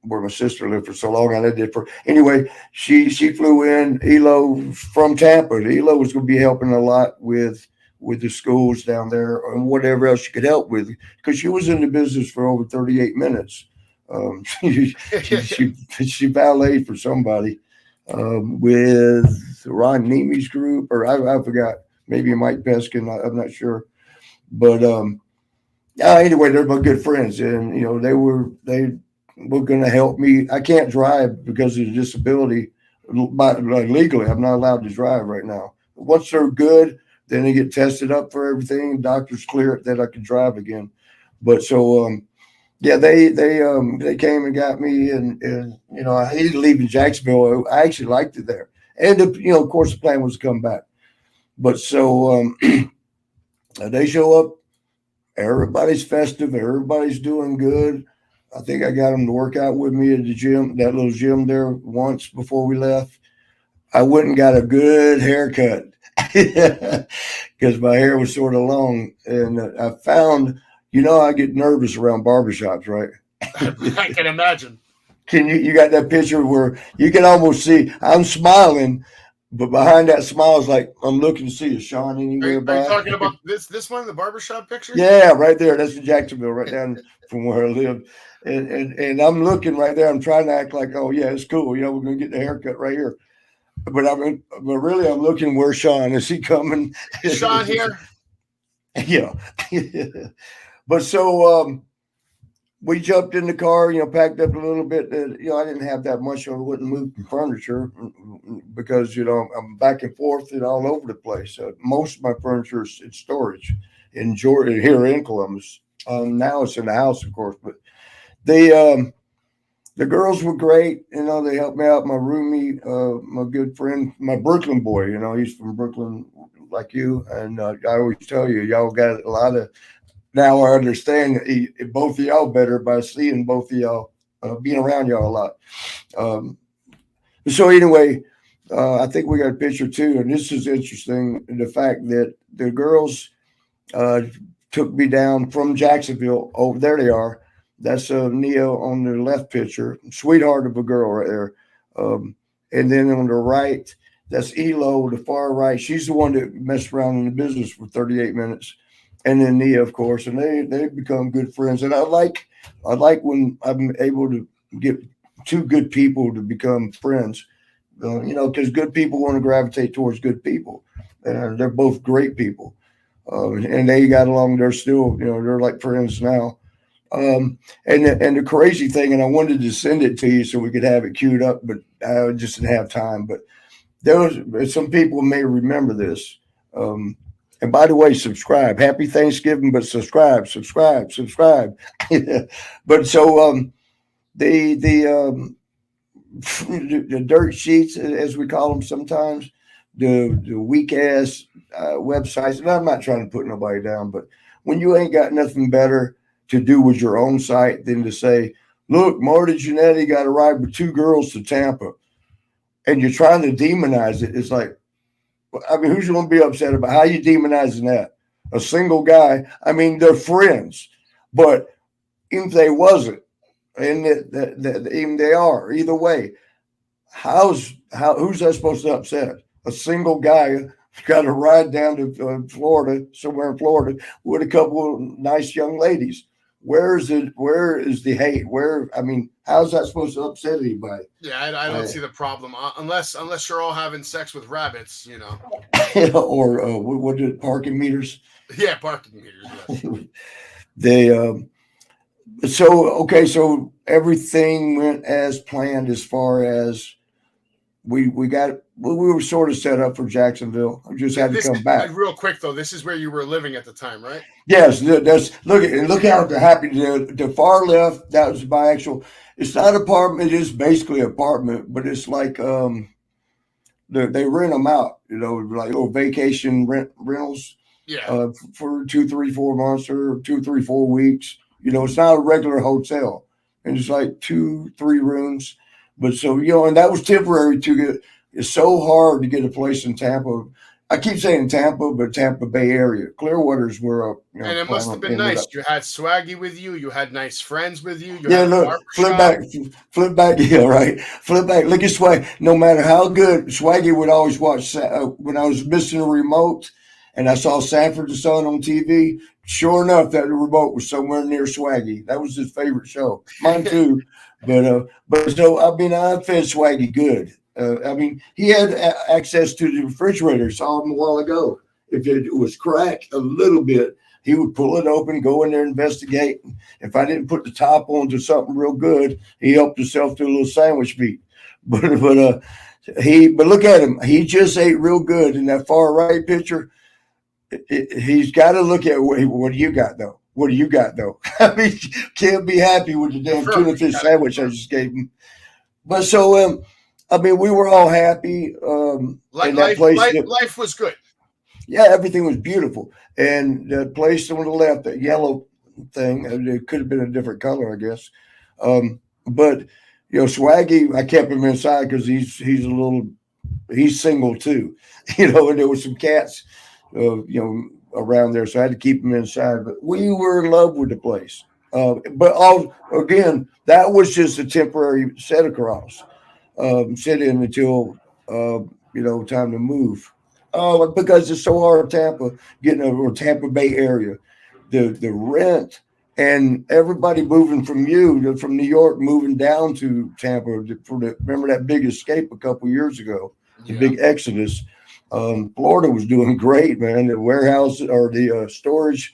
where my sister lived for so long. I did anyway, she flew in. Elo from Tampa. Elo was going to be helping a lot with the schools down there and whatever else she could help with, because she was in the business for over 38 minutes. She valeted for somebody with Ron Nemi's group, or I forgot, maybe Mike Peskin, I'm not sure. But anyway, they're my good friends, and they were going to help me. I can't drive because of the disability, but legally I'm not allowed to drive right now. Once they're good, then they get tested up for everything. Doctors clear it that I can drive again. But so, they came and got me, and I hated leaving Jacksonville. I actually liked it there. And, of course, the plan was to come back. But so they show up. Everybody's festive. Everybody's doing good. I think I got them to work out with me at the gym, that little gym there once before we left. I went and got a good haircut. Because my hair was sort of long, and I found, I get nervous around barbershops, right? I can imagine. You got that picture where you can almost see I'm smiling, but behind that smile is like I'm looking to see a Sean anywhere. Are you talking about this one, the barbershop picture? Yeah, right there. That's in Jacksonville, right down from where I live. And I'm looking right there. I'm trying to act like, oh yeah, it's cool. We're gonna get the haircut right here. But really, I'm looking where Sean is. He coming? Is Sean here? Yeah. But so we jumped in the car. Packed up a little bit. I didn't have that much. I wouldn't move furniture because I'm back and forth and all over the place. Most of my furniture is in storage in Georgia, here in Columbus. Now it's in the house, of course. But the girls were great. They helped me out. My roomie, my good friend, my Brooklyn boy, he's from Brooklyn like you. And I always tell you, y'all got a lot of, now I understand both of y'all better by seeing both of y'all, being around y'all a lot. So anyway, I think we got a picture too. And this is interesting. The fact that the girls took me down from Jacksonville. Oh, there they are. That's Neo on the left picture, sweetheart of a girl right there. And then on the right, that's Elo, the far right. She's the one that messed around in the business for 38 minutes. And then Nia, of course, and they become good friends. And I like when I'm able to get two good people to become friends. Because good people want to gravitate towards good people. They're both great people, and they got along. They're still, they're like friends now. And the crazy thing, and I wanted to send it to you so we could have it queued up, but I just didn't have time. But there was some people may remember this. And by the way, subscribe. Happy Thanksgiving, but subscribe. But so the dirt sheets, as we call them sometimes, the weak ass websites. And I'm not trying to put nobody down, but when you ain't got nothing better to do with your own site than to say, look, Marty Jannetty got a ride with 2 girls to Tampa, and you're trying to demonize it. It's like, I mean, who's going to be upset about how you demonizing that? A single guy. I mean, they're friends, but even if they wasn't, and even they are, either way, who's that supposed to upset? A single guy got a ride down to Florida, somewhere in Florida, with a couple of nice young ladies. Where is the hate? How's that supposed to upset anybody? Yeah, I don't see the problem unless you're all having sex with rabbits, Or what did parking meters? Yeah, parking meters. Yes. So everything went as planned as far as we were sort of set up for Jacksonville. I just had to come back. Real quick though, this is where you were living at the time, right? Yes, look how happy the far left. That was my actual. It's not apartment. It is basically apartment, but it's like they rent them out. Like little vacation rentals. Yeah. For 2, 3, 4 months or 2, 3, 4 weeks. It's not a regular hotel, and it's like 2, 3 rooms. But so, and that was temporary to get. It's so hard to get a place in Tampa. I keep saying Tampa, but Tampa Bay area. Clearwater's where. And it must have been nice. You had Swaggy with you. You had nice friends with you. Flip back. Yeah, right. Flip back. Look at Swag. No matter how good, Swaggy would always watch. When I was missing a remote, and I saw Sanford the Son on TV. Sure enough, that remote was somewhere near Swaggy. That was his favorite show. Mine too. But so I fed Swaggy good. He had access to the refrigerator. Saw him a while ago. If it was cracked a little bit, he would pull it open, go in there, investigate. If I didn't put the top on to something real good, he helped himself to a little sandwich meat. But look at him. He just ate real good in that far right picture. He's got to look at what do you got though? What do you got though? Can't be happy with the damn tuna fish sandwich I just gave him. But so, we were all happy. In that place. Life was good. Yeah, everything was beautiful. And the place on the left, that yellow thing, it could have been a different color, I guess. But Swaggy, I kept him inside because he's single too. And there was some cats. Around there, so I had to keep them inside. But we were in love with the place. Again, that was just a temporary set across, sit in until time to move. Because it's so hard, Tampa, getting over Tampa Bay area, the rent and everybody moving from New York, moving down to Tampa remember that big escape a couple years ago, the big exodus. Florida was doing great, man. The warehouse or the storage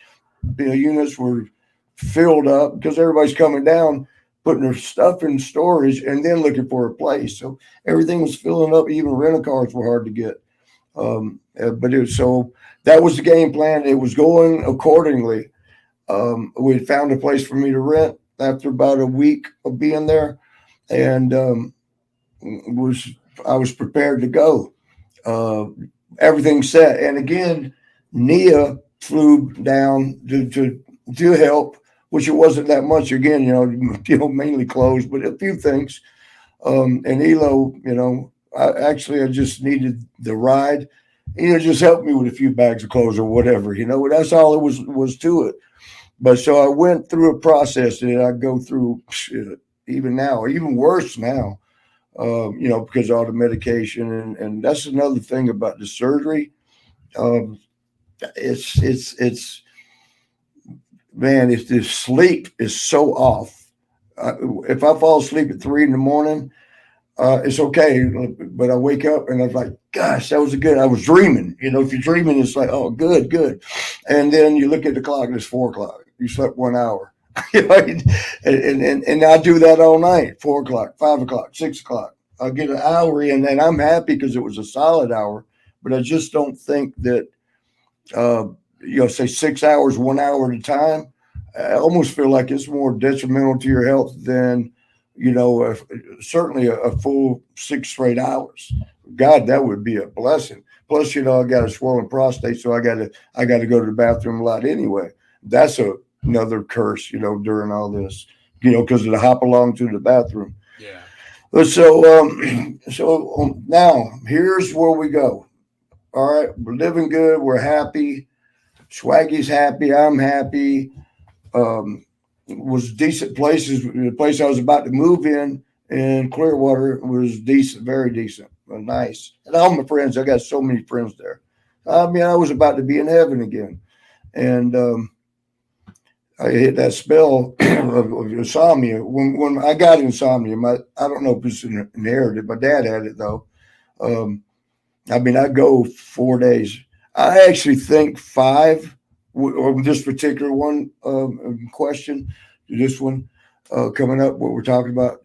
units were filled up because everybody's coming down, putting their stuff in storage and then looking for a place. So everything was filling up. Even rental cars were hard to get. So that was the game plan. It was going accordingly. We had found a place for me to rent after about a week of being there, and I was prepared to go. Everything set, and again, Nia flew down to help, which it wasn't that much. Again, mainly clothes, but a few things. And Elo, I just needed the ride. Just help me with a few bags of clothes or whatever. That's all it was to it. But so I went through a process that I go through even now, even worse now. Because of all the medication, and that's another thing about the surgery. It's the sleep is so off. if I fall asleep at 3 a.m, it's okay. But I wake up and I was like, gosh, that was I was dreaming. If you're dreaming, it's like, oh, good. And then you look at the clock and it's 4 o'clock. You slept 1 hour. And I do that all night, 4 o'clock, 5 o'clock, 6 o'clock. I'll get an hour in and I'm happy because it was a solid hour. But I just don't think that, say 6 hours, 1 hour at a time. I almost feel like it's more detrimental to your health than, certainly a full 6 straight hours. God, that would be a blessing. Plus, I got a swollen prostate, so I got to go to the bathroom a lot anyway. That's another curse, during all this, because of the hop along to the bathroom. Yeah. So now here's where we go. All right, we're living good. We're happy. Swaggy's happy. I'm happy. Was decent places. The place I was about to move in Clearwater was decent, very decent, nice. And all my friends, I got so many friends there. I was about to be in heaven again. And I hit that spell of insomnia. When I got insomnia, I don't know if it's inherited. My dad had it though. I go 4 days. I actually think 5 on this particular one question, this one coming up, what we're talking about.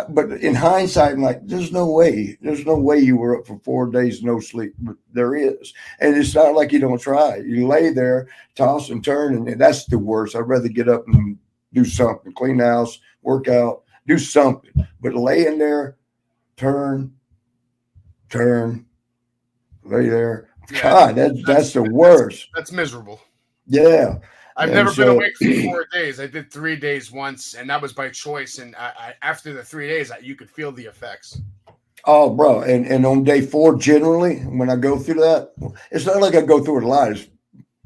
But in hindsight, I'm like, there's no way you were up for 4 days, no sleep. But there is. And it's not like you don't try. You lay there, toss and turn, and that's the worst. I'd rather get up and do something, clean the house, work out, do something. But laying there, turn, lay there. Yeah, God, that's the worst. That's miserable. Yeah. I've never been awake for 4 days. I did 3 days once, and that was by choice. And I after the 3 days, you could feel the effects. Oh, bro. And on day 4, generally, when I go through that, it's not like I go through it a lot.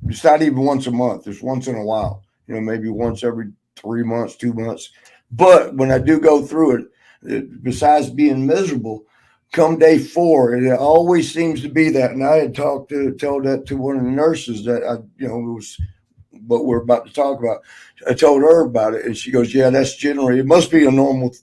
It's not even once a month. It's once in a while, maybe once every 3 months, 2 months. But when I do go through it, besides being miserable, come day 4, and it always seems to be that. And I had told that to one of the nurses that it was what we're about to talk about. I told her about it, and she goes, "Yeah, that's generally. It must be a normal.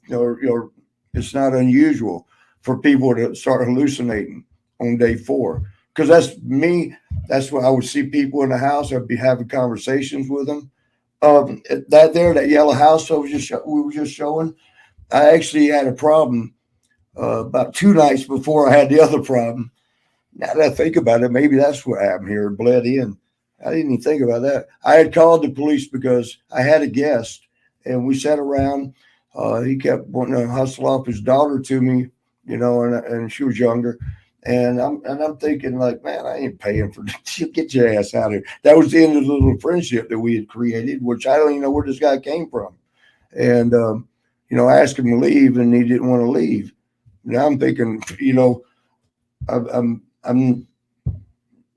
It's not unusual for people to start hallucinating on day 4, because that's me. That's when I would see people in the house. I'd be having conversations with them. That yellow house we were just showing. I actually had a problem." About 2 nights before I had the other problem. Now that I think about it, maybe that's what happened here. It bled in. I didn't even think about that. I had called the police because I had a guest, and we sat around. He kept wanting to hustle off his daughter to me, and she was younger. And I'm thinking, like, man, I ain't paying for this. Get your ass out of here. That was the end of the little friendship that we had created, which I don't even know where this guy came from. And I asked him to leave, and he didn't want to leave. Now I'm thinking, I'm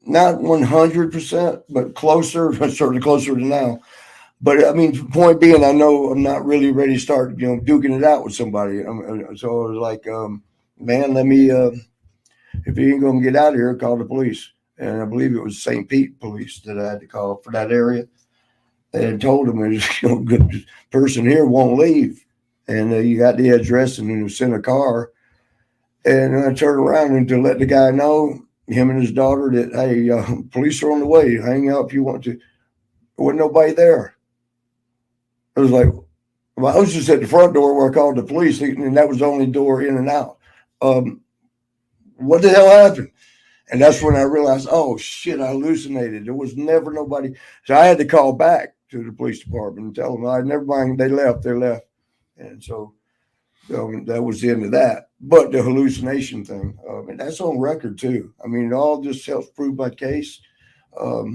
not 100%, but closer, certainly closer to now. But point being, I know I'm not really ready to start, duking it out with somebody. So I was like, man, let me, if he ain't going to get out of here, call the police. And I believe it was St. Pete police that I had to call for that area. And told them, good person here won't leave. And you got the address, and then sent a car. And I turned around and to let the guy know, him and his daughter, that, hey, police are on the way. Hang out if you want to. There wasn't nobody there. I was like, well, I was just at the front door where I called the police, and that was the only door in and out. What the hell happened? And that's when I realized, oh, shit, I hallucinated. There was never nobody. So I had to call back to the police department and tell them, never mind, they left. And so that was the end of that. But the hallucination thing, that's on record too. All this helps prove my case.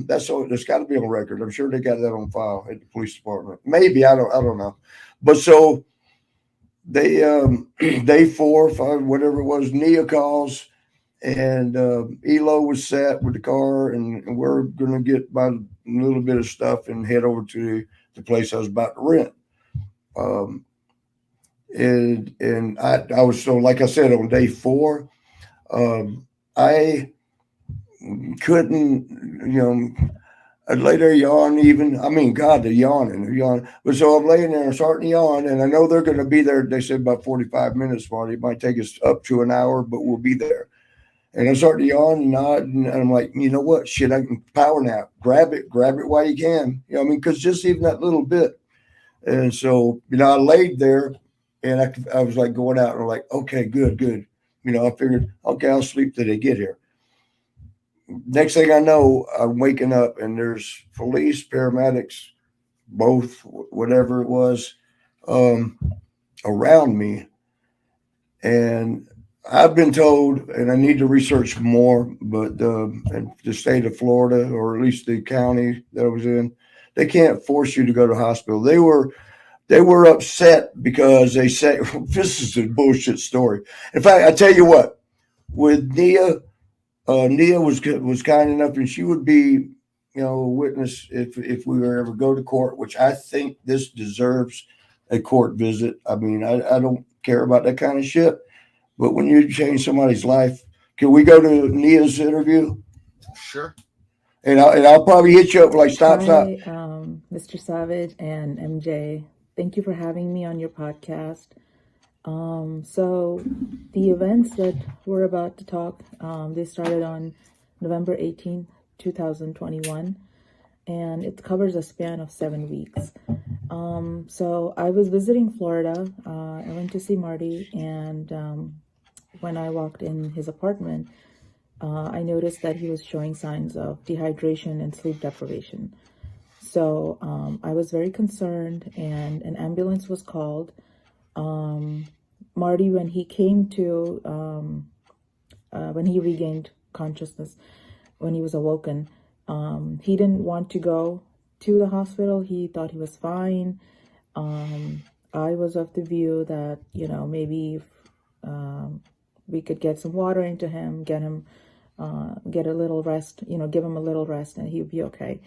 That's got to be on record. I'm sure they got that on file at the police department. Maybe, I don't know. But so they day 4 or 5, whatever it was, Nia calls, and Elo was set with the car, and we're gonna get by a little bit of stuff and head over to the place I was about to rent. And I was, so like I said, on day 4, I couldn't, I'd lay there yawning even. I mean, God, they're yawning. But so I'm laying there starting to yawn, and I know they're going to be there. They said about 45 minutes, Marty. It might take us up to an hour, but we'll be there. And I'm starting to yawn and nod, and I'm like, you know what? Shit, I can power nap. Grab it while you can. You know what I mean? Because just even that little bit. And so, I laid there, and I was like going out, and I'm like, okay, good. I figured, okay, I'll sleep till they get here. Next thing I know, I'm waking up, and there's police, paramedics, both, whatever it was, around me. And I've been told, and I need to research more, but the state of Florida, or at least the county that I was in, they can't force you to go to the hospital. They were upset because they say, this is a bullshit story. In fact, I tell you what, with Nia was kind enough, and she would be, a witness if we were ever go to court, which I think this deserves a court visit. I mean, I don't care about that kind of shit, but when you change somebody's life, can we go to Nia's interview? Sure. And I'll probably hit you up like stop. Mr. Savage and MJ, thank you for having me on your podcast. So the events that we're about to talk, they started on November 18th, 2021, and it covers a span of 7 weeks. So I was visiting Florida. I went to see Marty, and when I walked in his apartment, I noticed that he was showing signs of dehydration and sleep deprivation. So I was very concerned, and an ambulance was called. Marty, when he came to, when he regained consciousness, when he was awoken, he didn't want to go to the hospital. He thought he was fine. I was of the view that, maybe we could get some water into him, get a little rest, give him a little rest, and he would be okay.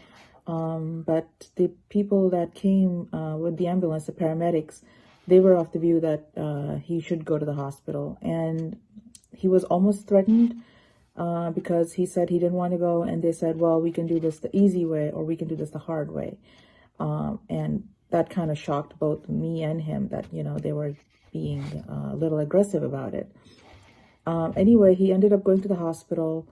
But the people that came with the ambulance, the paramedics, they were of the view that he should go to the hospital. And he was almost threatened because he said he didn't want to go. And they said, well, we can do this the easy way, or we can do this the hard way. And that kind of shocked both me and him that, they were being a little aggressive about it. Anyway, he ended up going to the hospital,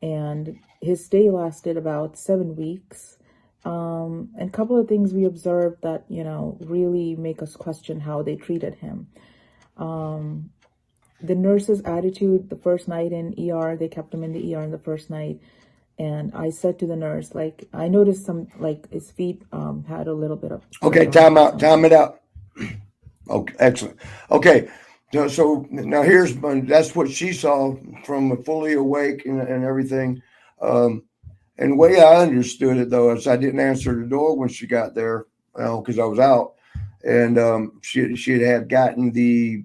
and his stay lasted about 7 weeks. And a couple of things we observed that, really make us question how they treated him. The nurse's attitude the first night in ER, they kept him in the ER in the first night. And I said to the nurse, I noticed his feet had a little bit of... Okay, time it out. Okay, excellent. Okay. So now that's what she saw from fully awake and everything. And the way I understood it, though, is I didn't answer the door when she got there, because I was out. And she had gotten the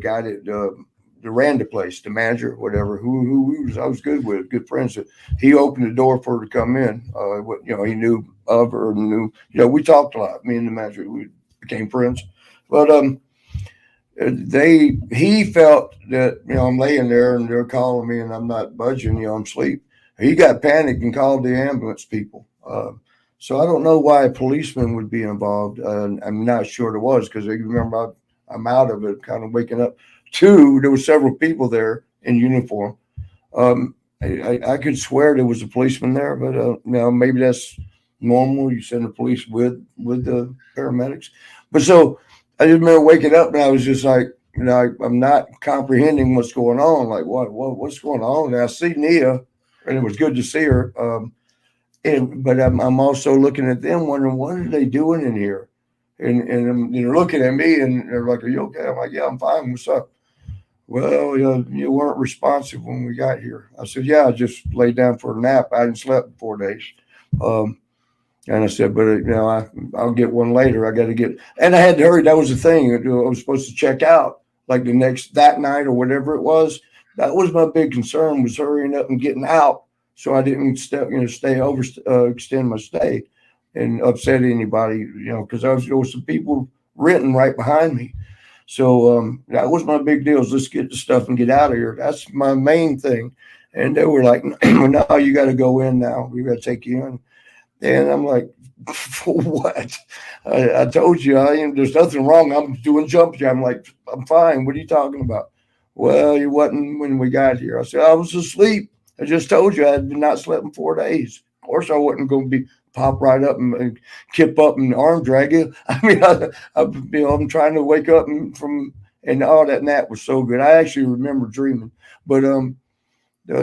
guy that ran the place, the manager, whatever, who I was good with, good friends. He opened the door for her to come in. He knew of her, we talked a lot. Me and the manager, we became friends. But he felt that, I'm laying there and they're calling me and I'm not budging, I'm asleep. He got panicked and called the ambulance people. So I don't know why a policeman would be involved. I'm not sure there was, because remember I'm out of it, kind of waking up. Two, there were several people there in uniform. I could swear there was a policeman there, but maybe that's normal. You send the police with the paramedics. But so I just remember waking up and I was just like, I'm not comprehending what's going on. Like, what's going on? And I see Nia, and it was good to see her. But I'm also looking at them, wondering, what are they doing in here? And they're looking at me, and they're like, "Are you okay?" I'm like, "Yeah, I'm fine. What's up?" Well, you weren't responsive when we got here. I said, "Yeah, I just laid down for a nap. I hadn't slept in 4 days." And I said, "But I'll get one later. I got to get." And I had to hurry. That was the thing. I was supposed to check out like that night or whatever it was. That was my big concern, was hurrying up and getting out, so I didn't extend my stay and upset anybody. Because there was some people renting right behind me. So that was my big deal. Is let's get the stuff and get out of here. That's my main thing. And they were like, "No, you got to go in now. We got to take you in." And I'm like, for what? I told you, there's nothing wrong. I'm doing jump jacks. I'm like, I'm fine. What are you talking about? Well, you wasn't when we got here. I said, I was asleep. I just told you I had not slept in 4 days. Of course, I wasn't going to be pop right up and kip up and arm drag you. I mean, I'm trying to wake up and all that nap was so good. I actually remember dreaming, but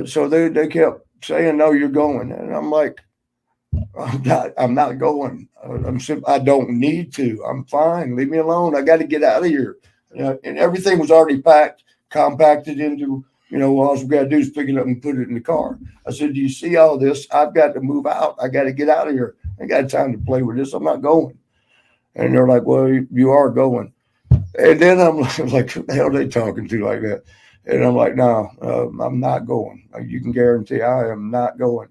so they kept saying, no, you're going, and I'm like, I'm not going. I don't need to. I'm fine. Leave me alone. I got to get out of here. And everything was already packed, compacted into, all we got to do is pick it up and put it in the car. I said, do you see all this? I've got to move out. I got to get out of here. I got time to play with this. I'm not going. And they're like, well, you are going. And then I'm like, who the hell are they talking to like that? And I'm like, no, I'm not going. You can guarantee I am not going.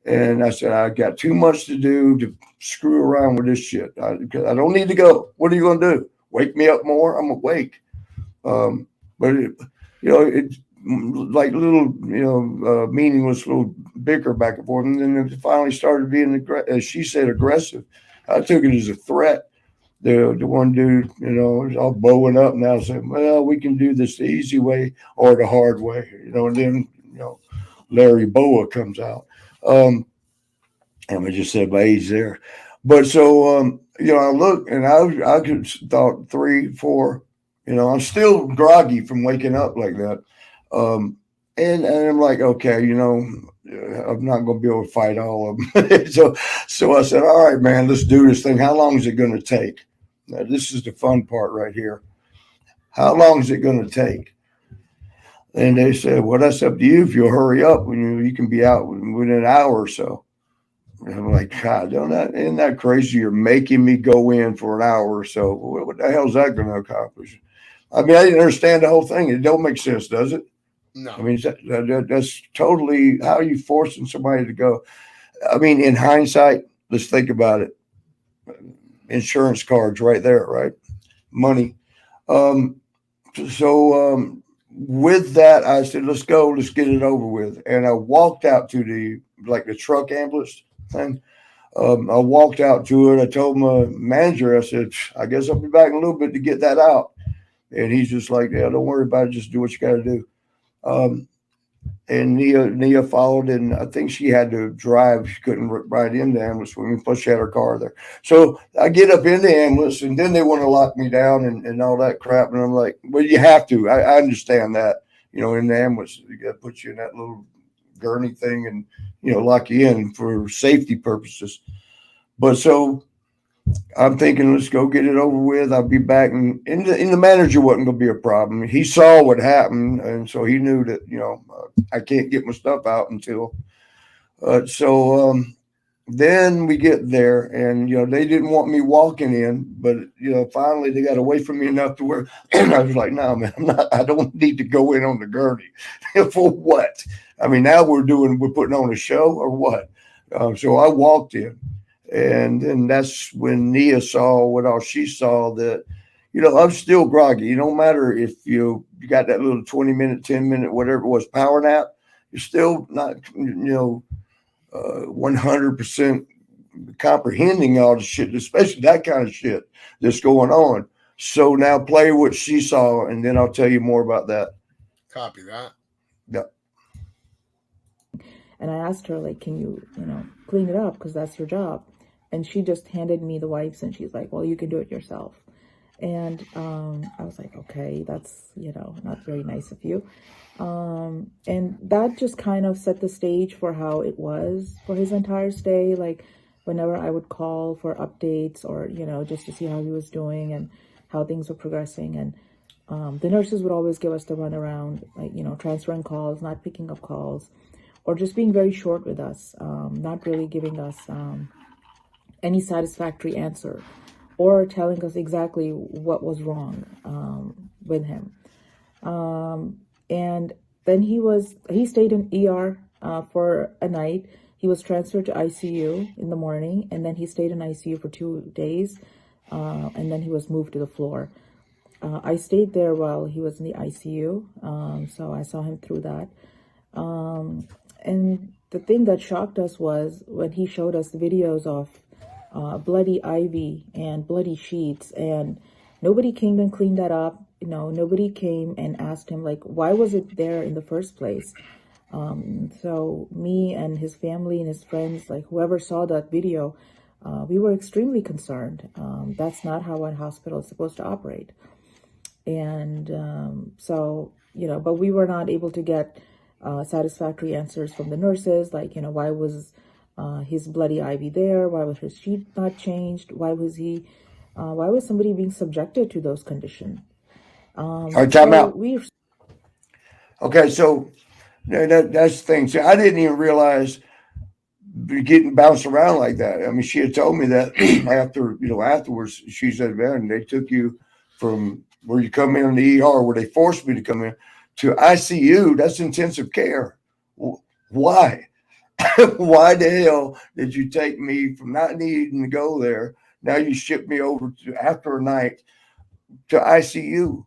And I said, I got too much to do to screw around with this shit. I don't need to go. What are you going to do? Wake me up more? I'm awake. But it's like little, meaningless little bicker back and forth. And then it finally started being, as she said, aggressive. I took it as a threat. The one dude, is all bowing up now, saying, well, we can do this the easy way or the hard way, and then, Larry Boa comes out. And I just said my age there. But so, I looked and I could thought 3, 4, I'm still groggy from waking up like that. And I'm like, okay, I'm not going to be able to fight all of them. so I said, all right, man, let's do this thing. How long is it going to take? Now, this is the fun part right here. How long is it going to take? And they said, well, that's up to you. If you'll hurry up, you can be out within an hour or so. And I'm like, God, isn't that crazy? You're making me go in for an hour or so. What the hell is that going to accomplish? I mean, I didn't understand the whole thing. It don't make sense, does it? No. I mean, that's totally how are you forcing somebody to go? I mean, in hindsight, let's think about it. Insurance cards right there, right? Money. With that, I said, let's go, let's get it over with. And I walked out to the truck ambulance thing. I walked out to it. I told my manager, I said, I guess I'll be back in a little bit to get that out. And he's just like, yeah, don't worry about it. Just do what you got to do. And Nia followed, and I think she had to drive. She couldn't ride in the ambulance with me, plus she had her car there. So I get up in the ambulance, and then they want to lock me down and all that crap. And I'm like, well, you have to. I understand that. In the ambulance, you got to put you in that little gurney thing and, lock you in for safety purposes. But so I'm thinking, let's go get it over with. I'll be back. And the manager wasn't going to be a problem. He saw what happened. And so he knew that, I can't get my stuff out until. Then we get there and, they didn't want me walking in. But, finally they got away from me enough to where I was like, no, man, I don't need to go in on the gurney. For what? I mean, now we're putting on a show or what? So I walked in. And then that's when Nia saw what all she saw, that, I'm still groggy. No matter if you got that little 20-minute, 10-minute, whatever it was, power nap, you're still not, 100% comprehending all the shit, especially that kind of shit that's going on. So now play what she saw, and then I'll tell you more about that. Copy that. Yeah. And I asked her, like, can you, clean it up? Because that's your job. And she just handed me the wipes and she's like, well, you can do it yourself. And I was like, okay, that's, not very nice of you. And that just kind of set the stage for how it was for his entire stay. Like whenever I would call for updates or, just to see how he was doing and how things were progressing. And the nurses would always give us the runaround, like, transferring calls, not picking up calls, or just being very short with us, not really giving us any satisfactory answer or telling us exactly what was wrong with him. And then he stayed in ER for a night. He was transferred to ICU in the morning, and then he stayed in ICU for 2 days, and then he was moved to the floor. I stayed there while he was in the ICU, so I saw him through that. And the thing that shocked us was when he showed us videos of bloody ivy and bloody sheets, and nobody came and cleaned that up. Nobody came and asked him, like, why was it there in the first place? So me and his family and his friends, like whoever saw that video, we were extremely concerned. That's not how a hospital is supposed to operate. And so, but we were not able to get satisfactory answers from the nurses, like, why was his bloody ivy there? Why was his sheet not changed? Why was somebody being subjected to those conditions? All right, time out. Okay, so that's the thing. See, I didn't even realize getting bounced around like that. I mean, she had told me that afterwards, she said, man, they took you from where you come in the ER, where they forced me to come in, to ICU. That's intensive care. Why? Why the hell did you take me from not needing to go there? Now you ship me over to, after a night, to ICU.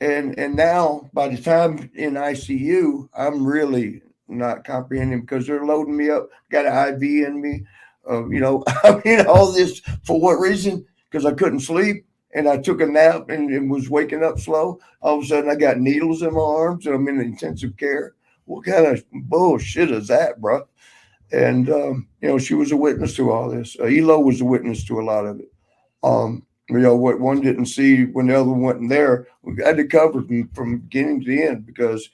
And now by the time in ICU, I'm really not comprehending, because they're loading me up, got an IV in me, all this for what reason? Because I couldn't sleep and I took a nap and was waking up slow. All of a sudden I got needles in my arms and I'm in intensive care. What kind of bullshit is that, bro? And, she was a witness to all this. Elo was a witness to a lot of it. What one didn't see when the other one wasn't there, we had to cover them from beginning to the end, because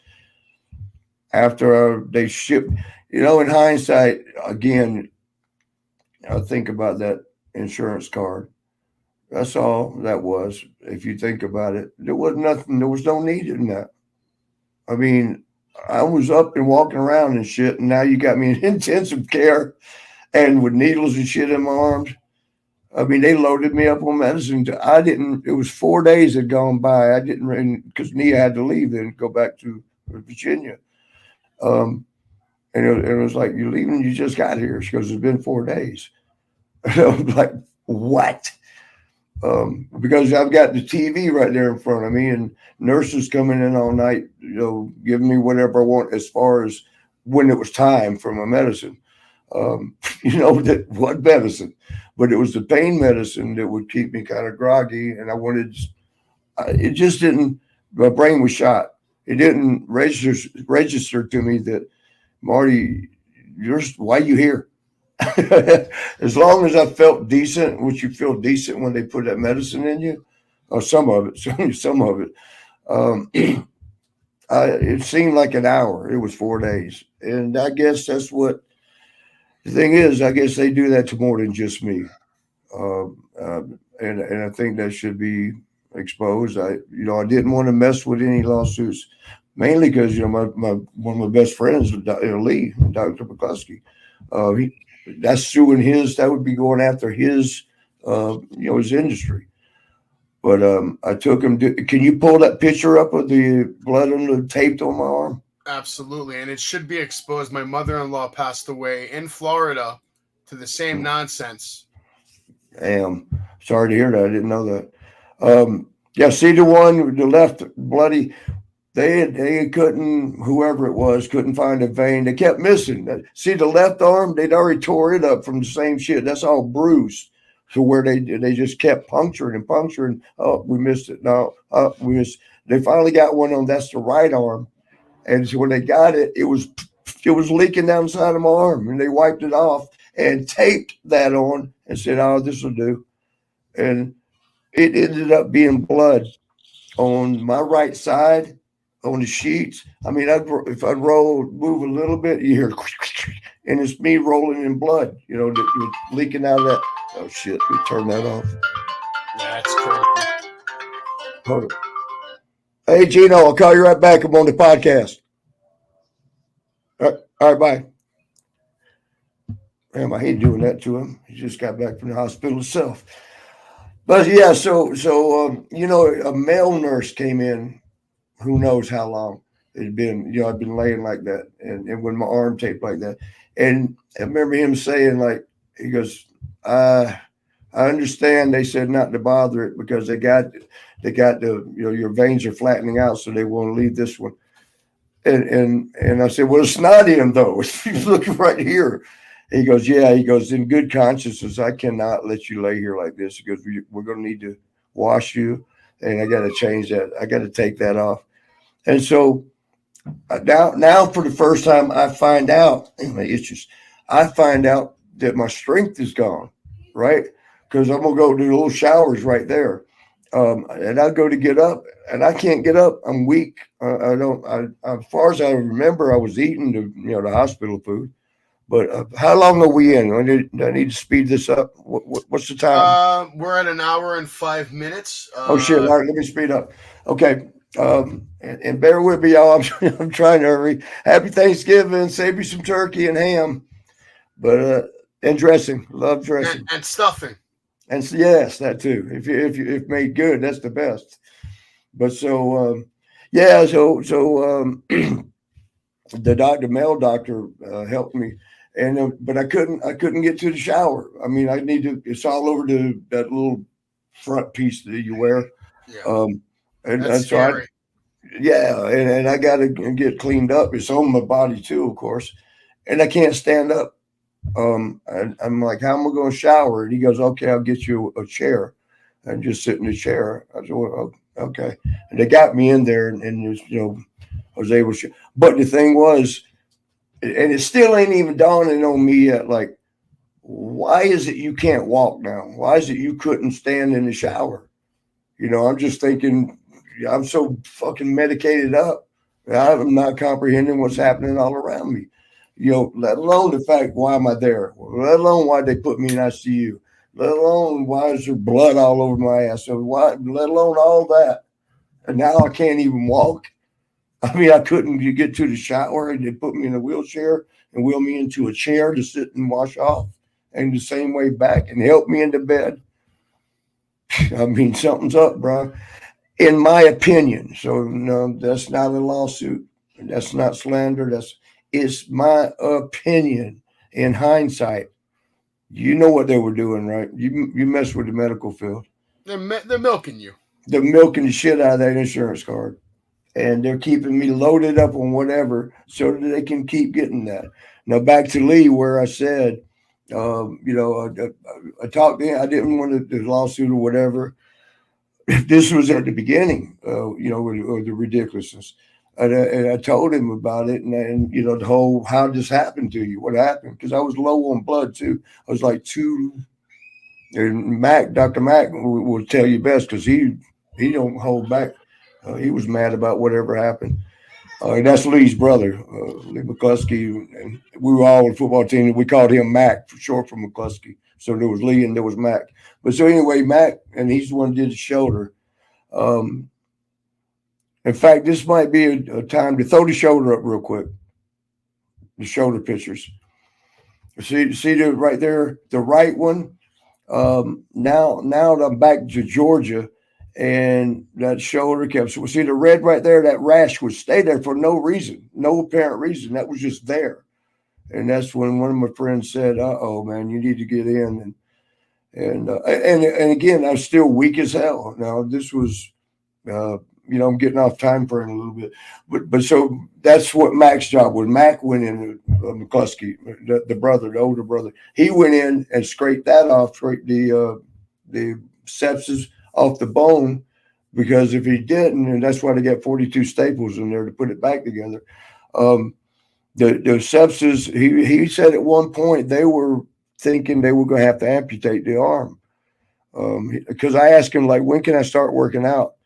after they shipped, in hindsight, again, I think about that insurance card. That's all that was. If you think about it, there was nothing. There was no need in that. I mean, I was up and walking around and shit, and now you got me in intensive care and with needles and shit in my arms. I mean, they loaded me up on medicine. It was 4 days had gone by. I didn't, because Nia had to leave and go back to Virginia. And it was like, you're leaving? You just got here. She goes, it's been 4 days. And I was like, what? Because I've got the TV right there in front of me, and nurses coming in all night, giving me whatever I want as far as when it was time for my medicine. That what medicine, but it was the pain medicine that would keep me kind of groggy, and it just didn't. My brain was shot. It didn't register to me that, Marty, why you here? As long as I felt decent, which you feel decent when they put that medicine in you, or some of it. It seemed like an hour. It was 4 days, and I guess that's what. The thing is, I guess they do that to more than just me, and I think that should be exposed. I didn't want to mess with any lawsuits, mainly because one of my best friends, Lee, Dr. McCluskey, that's suing his. That would be going after his, his industry. But I took him. Can you pull that picture up of the blood on the taped on my arm? Absolutely, and it should be exposed. My mother-in-law passed away in Florida to the same nonsense. Damn, sorry to hear that. I didn't know that. See the one with the left bloody. They couldn't. Whoever it was couldn't find a vein. They kept missing. See the left arm. They'd already tore it up from the same shit. That's all bruised. So where they just kept puncturing and puncturing. Oh, we missed it. No, we missed. They finally got one on. That's the right arm. And so when they got it, it was leaking down the side of my arm, and they wiped it off and taped that on and said, "Oh, this will do." And it ended up being blood on my right side on the sheets. I mean, if I'd move a little bit, you hear, and it's me rolling in blood, leaking out of that. Oh shit! We turn that off. That's crazy. Hold on. Hey, Gino, I'll call you right back. I'm on the podcast. All right, bye. Damn, I hate doing that to him. He just got back from the hospital himself. But yeah, so a male nurse came in, who knows how long it had been, I'd been laying like that, and with my arm taped like that. And I remember him saying, like, he goes, I understand they said not to bother it because they got the, your veins are flattening out, so they want to leave this one. And I said, well, it's not him though. He's looking right here. He goes, yeah. He goes, in good conscience, I cannot let you lay here like this. He goes, we're going to need to wash you, and I got to change that. I got to take that off. And so now for the first time, I find out that my strength is gone, right? Because I'm gonna go do little showers right there, and I go to get up, and I can't get up. I'm weak. I don't. As far as I remember, I was eating the hospital food. But how long are we in? I need to speed this up. What's the time? We're at 1 hour and 5 minutes. Oh shit! All right, let me speed up. Okay. And bear with me, y'all. I'm trying to hurry. Happy Thanksgiving. Save me some turkey and ham, but and dressing. Love dressing and stuffing. And so, yes, that too. If made good, that's the best. But so the male doctor helped me, but I couldn't get to the shower. I mean, it's all over that little front piece that you wear. Yeah. And so and I got to get cleaned up. It's on my body too, of course, and I can't stand up. And I'm like, how am I going to shower? And he goes, okay, I'll get you a chair, and just sit in the chair. I said, well, okay. And they got me in there, and I was able to. But the thing was, and it still ain't even dawning on me yet. Like, why is it you can't walk now? Why is it you couldn't stand in the shower? I'm just thinking. I'm so fucking medicated up. I'm not comprehending what's happening all around me. Let alone the fact, why am I there? Let alone why they put me in ICU. Let alone why is there blood all over my ass? So let alone all that. And now I can't even walk. I mean, I couldn't get to the shower, and they put me in a wheelchair and wheel me into a chair to sit and wash off, and the same way back, and help me into bed. I mean, something's up, bro. In my opinion. So no, that's not a lawsuit. That's not slander. It's my opinion. In hindsight, you know what they were doing, right? You mess with the medical field. They're milking you. They're milking the shit out of that insurance card, and they're keeping me loaded up on whatever so that they can keep getting that. Now back to Lee, where I said, I talked to him. I didn't want the lawsuit or whatever. This was at the beginning, of the ridiculousness. And I told him about it, and the whole, how this happened to you, what happened, because I was low on blood too. I was like 2, and Dr. Mac will tell you best, because he don't hold back. He was mad about whatever happened. And that's Lee's brother, Lee McCluskey. And we were all on the football team. We called him Mac, for short for McCluskey. So there was Lee and there was Mac. But so anyway, Mac, and he's the one who did the shoulder. In fact, this might be a time to throw the shoulder up real quick. The shoulder pictures. See right there, the right one. Now I'm back to Georgia, and that shoulder kept. So see the red right there. That rash would stay there for no reason, no apparent reason. That was just there, and that's when one of my friends said, "Uh-oh, man, you need to get in." And again, I was still weak as hell. Now this was, I'm getting off time frame a little bit, but so that's what Mac's job was. Mac went in, McCluskey, the older brother. He went in and scraped that off, scraped the sepsis off the bone, because if he didn't, and that's why they got 42 staples in there to put it back together. The sepsis, he said at one point they were thinking they were going to have to amputate the arm, because I asked him, like, when can I start working out?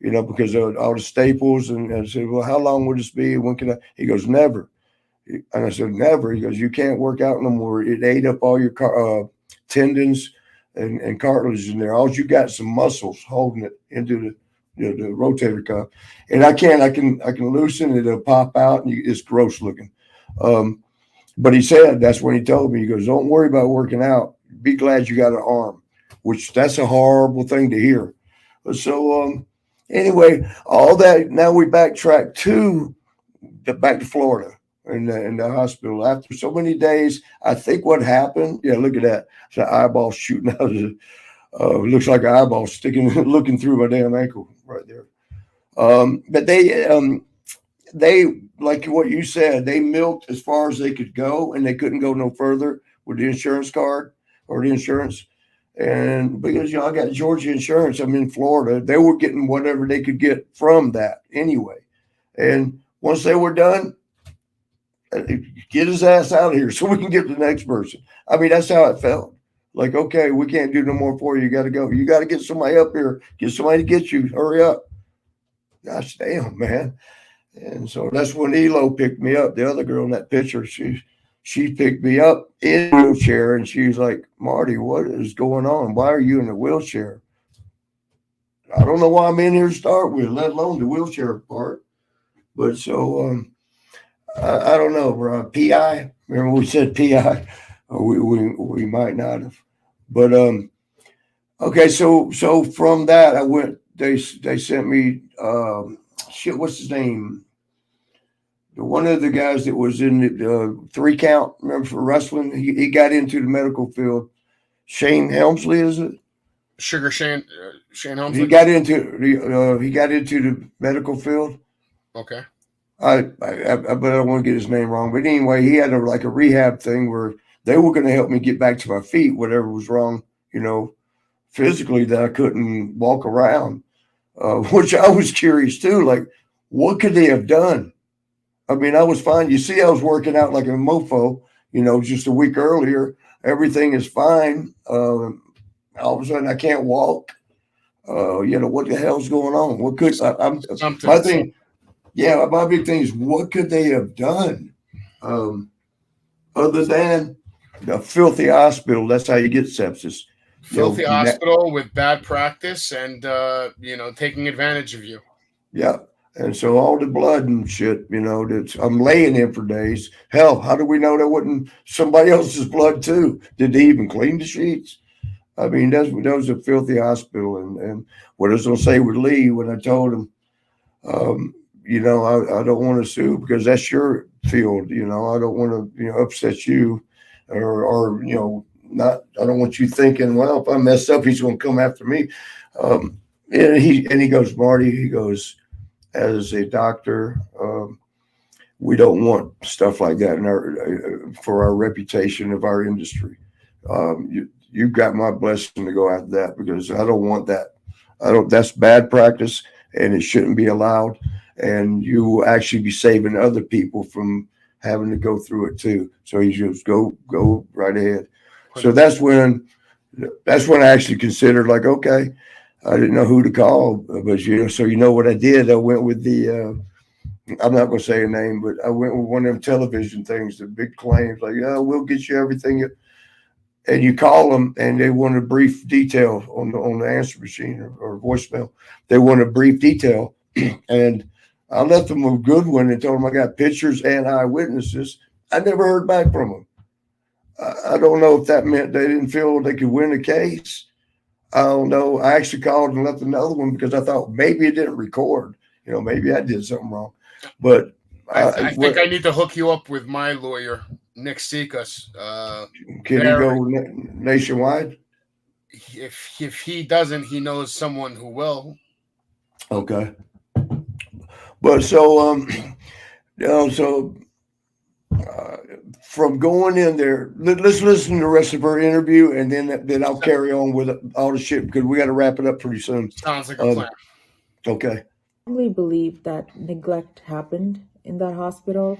Because of all the staples, and I said, well, how long will this be? When can I? He goes, never. And I said, never. He goes, you can't work out no more. It ate up all your tendons and cartilage in there. All you got is some muscles holding it into the rotator cuff. And I can loosen it, it'll pop out, and it's gross looking. But he said, that's when he told me, he goes, don't worry about working out. Be glad you got an arm, which that's a horrible thing to hear. So anyway, all that, now we backtrack back to Florida in the hospital. After so many days, I think what happened, look at that. It's an eyeball shooting out of the, looks like an eyeball looking through my damn ankle right there. But they, they, like what you said, they milked as far as they could go, and they couldn't go no further with the insurance card or the insurance. And because, I got Georgia insurance, I'm in Florida, they were getting whatever they could get from that anyway. And once they were done, get his ass out of here so we can get the next person. I mean, that's how it felt. Like, okay, we can't do no more for you. You got to go. You got to get somebody up here. Get somebody to get you. Hurry up. Gosh damn, man. And so that's when Elo picked me up. The other girl in that picture, she picked me up in a wheelchair, and she was like, Marty, what is going on? Why are you in a wheelchair? I don't know why I'm in here to start with, let alone the wheelchair part. But so I don't know, bro. PI. Remember we said PI? We might not have. But okay, so from that I went. They sent me what's his name? One of the guys that was in the 3 count, remember, for wrestling, he got into the medical field. Shane Helmsley, is it? Sugar Shane Helmsley. He got into the medical field. Okay. I don't want to get his name wrong, but anyway, he had a rehab thing where they were going to help me get back to my feet, whatever was wrong, physically, that I couldn't walk around, which I was curious too. Like, what could they have done? I mean, I was fine. You see, I was working out like a mofo, just a week earlier. Everything is fine. All of a sudden, I can't walk. What the hell's going on? What could my thing? Yeah, my big thing is, what could they have done other than a filthy hospital? That's how you get sepsis. Filthy hospital with bad practice and, taking advantage of you. Yeah. And so all the blood and shit, I'm laying in for days. Hell, how do we know that wasn't somebody else's blood too? Did they even clean the sheets? I mean, that was a filthy hospital. And what I was going to say with Lee when I told him, I don't want to sue because that's your field. I don't want to, upset you or not. I don't want you thinking, well, if I mess up, he's going to come after me. And he goes, Marty, he goes, as a doctor, we don't want stuff like that for our reputation of our industry. You've got my blessing to go after that because I don't want that. That's bad practice and it shouldn't be allowed. And you will actually be saving other people from having to go through it too. So he just go right ahead. So that's when I actually considered, like, okay, I didn't know who to call, but so what I did, I went with I'm not going to say a name, but I went with one of them television things, the big claims, like, we'll get you everything. And you call them and they want a brief detail on the answer machine or voicemail. They want a brief detail. And I left them a good one and told them I got pictures and eyewitnesses. I never heard back from them. I don't know if that meant they didn't feel they could win the case. I don't know. I actually called and left another one because I thought maybe it didn't record. Maybe I did something wrong. But I think I need to hook you up with my lawyer, Nick Sikas. Can he go nationwide? If he doesn't, he knows someone who will. Okay. But so from going in there, let's listen to the rest of our interview, and then I'll carry on with all the shit because we got to wrap it up pretty soon. Sounds like a plan. Okay. I really believe that neglect happened in that hospital.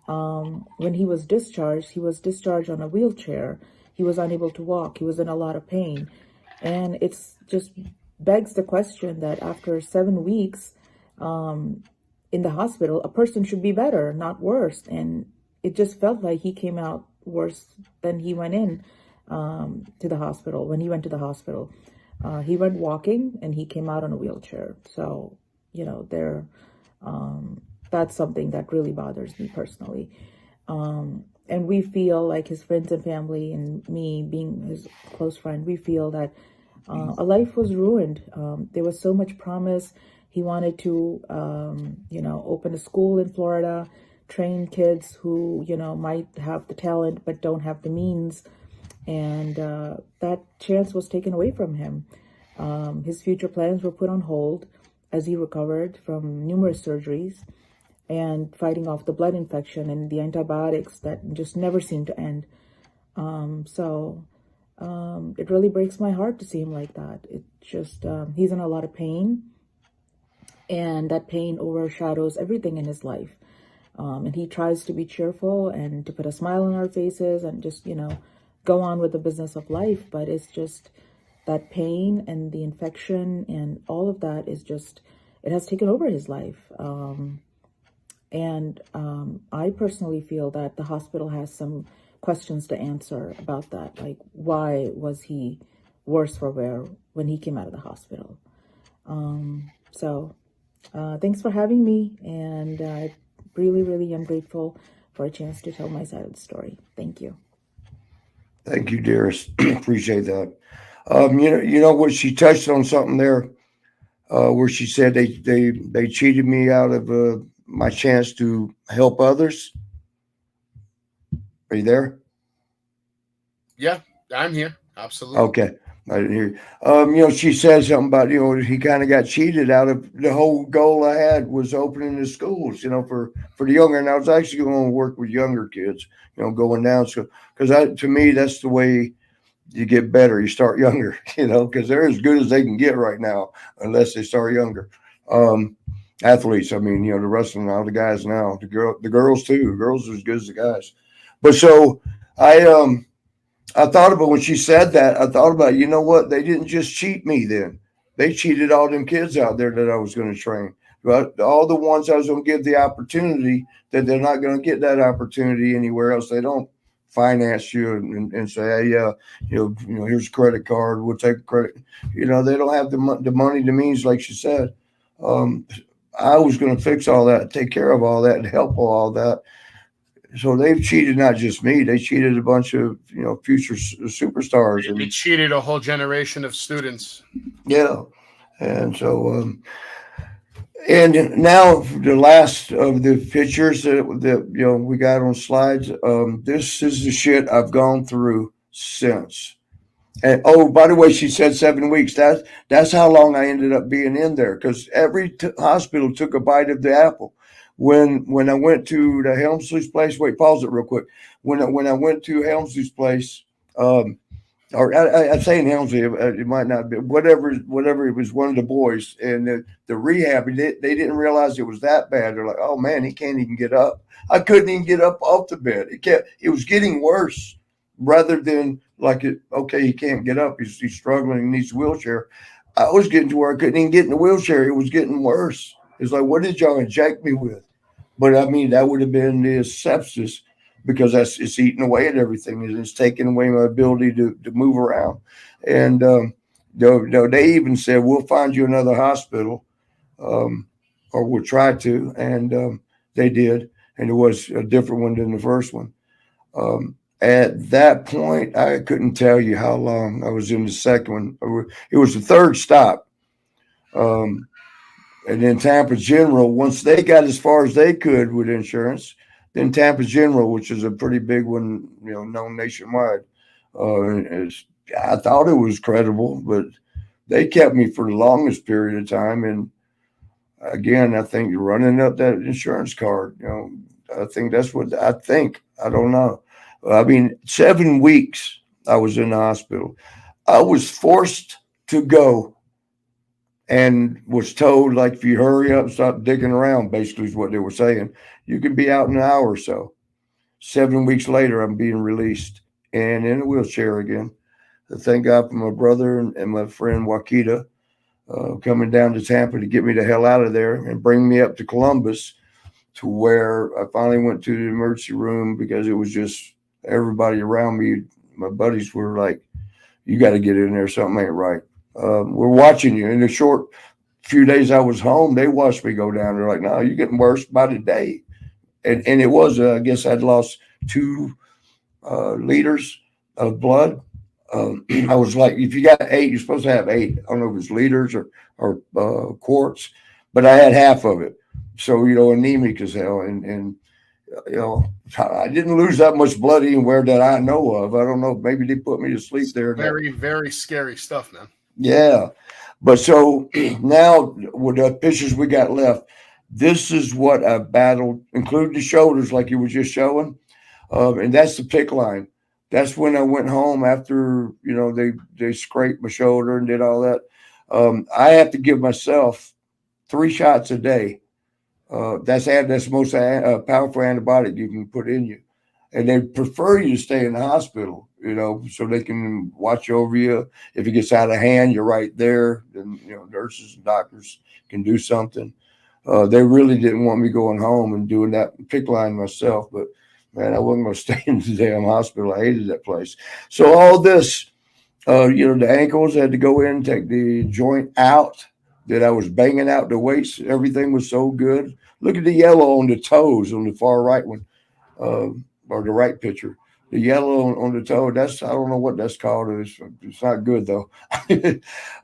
When he was discharged on a wheelchair. He was unable to walk. He was in a lot of pain. And it's just begs the question that after 7 weeks in the hospital, a person should be better, not worse. And it just felt like he came out worse than he went in to the hospital. When he went to the hospital, he went walking and he came out on a wheelchair. So, that's something that really bothers me personally. And we feel like his friends and family and me being his close friend, we feel that a life was ruined. There was so much promise. He wanted to, open a school in Florida, train kids who, might have the talent but don't have the means. And that chance was taken away from him. His future plans were put on hold as he recovered from numerous surgeries. and fighting off the blood infection and the antibiotics that just never seem to end. It really breaks my heart to see him like that. It just, he's in a lot of pain, and that pain overshadows everything in his life. And he tries to be cheerful and to put a smile on our faces and just, go on with the business of life. But it's just that pain and the infection and all of that is just, it has taken over his life. I personally feel that the hospital has some questions to answer about that. Like, why was he worse for wear when he came out of the hospital? Thanks for having me. And I really, really am grateful for a chance to tell my side of the story. Thank you. Thank you, dearest. Appreciate that. You know what, she touched on something there, where she said they cheated me out of my chance to help others. Are you there? Yeah, I'm here. Absolutely. Okay. I didn't hear you. She said something about, he kind of got cheated out of the whole goal I had was opening the schools, for the younger. And I was actually going to work with younger kids, going down. So, because to me, that's the way you get better. You start younger, because they're as good as they can get right now, unless they start younger. Athletes, the wrestling, all the guys now, the girls too. The girls are as good as the guys. But so I thought about when she said that, I thought about, you know what? They didn't just cheat me then. They cheated all them kids out there that I was going to train. But all the ones I was going to give the opportunity, that they're not going to get that opportunity anywhere else. They don't finance you and say, hey, here's a credit card. We'll take credit. They don't have the money, the means, like she said. I was going to fix all that, take care of all that, and help all that. So they've cheated not just me; they cheated a bunch of future superstars. They cheated a whole generation of students. Yeah, and so and now the last of the pictures that we got on slides. This is the shit I've gone through since. And oh, by the way, she said 7 weeks. That's how long I ended up being in there, because every hospital took a bite of the apple. When I went to the Helmsley's place, wait, pause it real quick. When I went to Helmsley's place, or I'm saying Helmsley, it might not be, whatever. It was one of the boys, and the rehab. They didn't realize it was that bad. They're like, oh man, he can't even get up. I couldn't even get up off the bed. It was getting worse, rather than he can't get up. He's struggling. He needs a wheelchair. I was getting to where I couldn't even get in the wheelchair. It was getting worse. It's like, what did y'all inject me with? But that would have been the sepsis, because it's eating away at everything. It's taking away my ability to move around. And they even said, we'll find you another hospital, or we'll try to. And they did. And it was a different one than the first one. At that point, I couldn't tell you how long I was in the second one. It was the third stop. And then Tampa General, once they got as far as they could with insurance, then Tampa General, which is a pretty big one, known nationwide. I thought it was credible, but they kept me for the longest period of time. And again, I think you're running up that insurance card. I think that's what I think. I don't know. 7 weeks I was in the hospital. I was forced to go. And was told, like, if you hurry up, stop digging around, basically is what they were saying. You can be out in an hour or so. 7 weeks later, I'm being released and in a wheelchair again. Thank God for my brother and my friend Wakita coming down to Tampa to get me the hell out of there and bring me up to Columbus, to where I finally went to the emergency room, because it was just everybody around me. My buddies were like, you got to get in there. Something ain't right. We're watching you. In the short few days I was home, they watched me go down. They're like, no, you're getting worse by the day. And it was, I guess I'd lost 2 liters of blood. I was like, if you got 8, you're supposed to have 8. I don't know if it's liters or quarts, but I had half of it. So, anemic as hell. And I didn't lose that much blood anywhere that I know of. I don't know. Maybe they put me to sleep there. Very, very scary stuff, man. Yeah. But so now with the pictures we got left, This is what I battled, including the shoulders, like you were just showing. And that's the pick line. That's when I went home after, they scraped my shoulder and did all that. I have to give myself 3 shots a day. That's the most powerful antibiotic you can put in you. And they prefer you to stay in the hospital, so they can watch over you. If it gets out of hand, you're right there. And, nurses and doctors can do something. They really didn't want me going home and doing that pick line myself. But, man, I wasn't going to stay in the damn hospital. I hated that place. So all this, the ankles, I had to go in and take the joint out that I was banging out the weights. Everything was so good. Look at the yellow on the toes on the far right one. Or the right picture, the yellow on the toe. I don't know what that's called. It's not good though.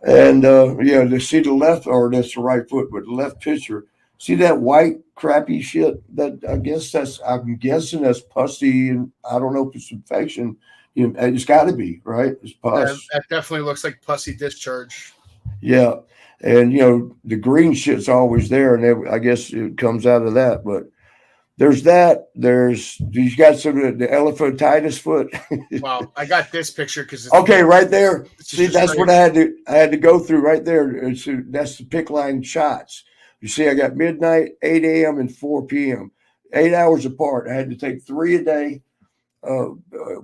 And to see the left, or that's the right foot, but the left picture, see that white crappy shit. I'm guessing that's pussy, and I don't know if it's infection. It's got to be right. It's pus. That definitely looks like pussy discharge. Yeah, and the green shit's always there, and I guess it comes out of that, but. There's that. You got some of the elephantitis foot. Wow, I got this picture because okay, right there. See, that's what I had to go through right there. That's the pick line shots. You see, I got midnight, 8 a.m. and 4 p.m. 8 hours apart. I had to take 3 a day.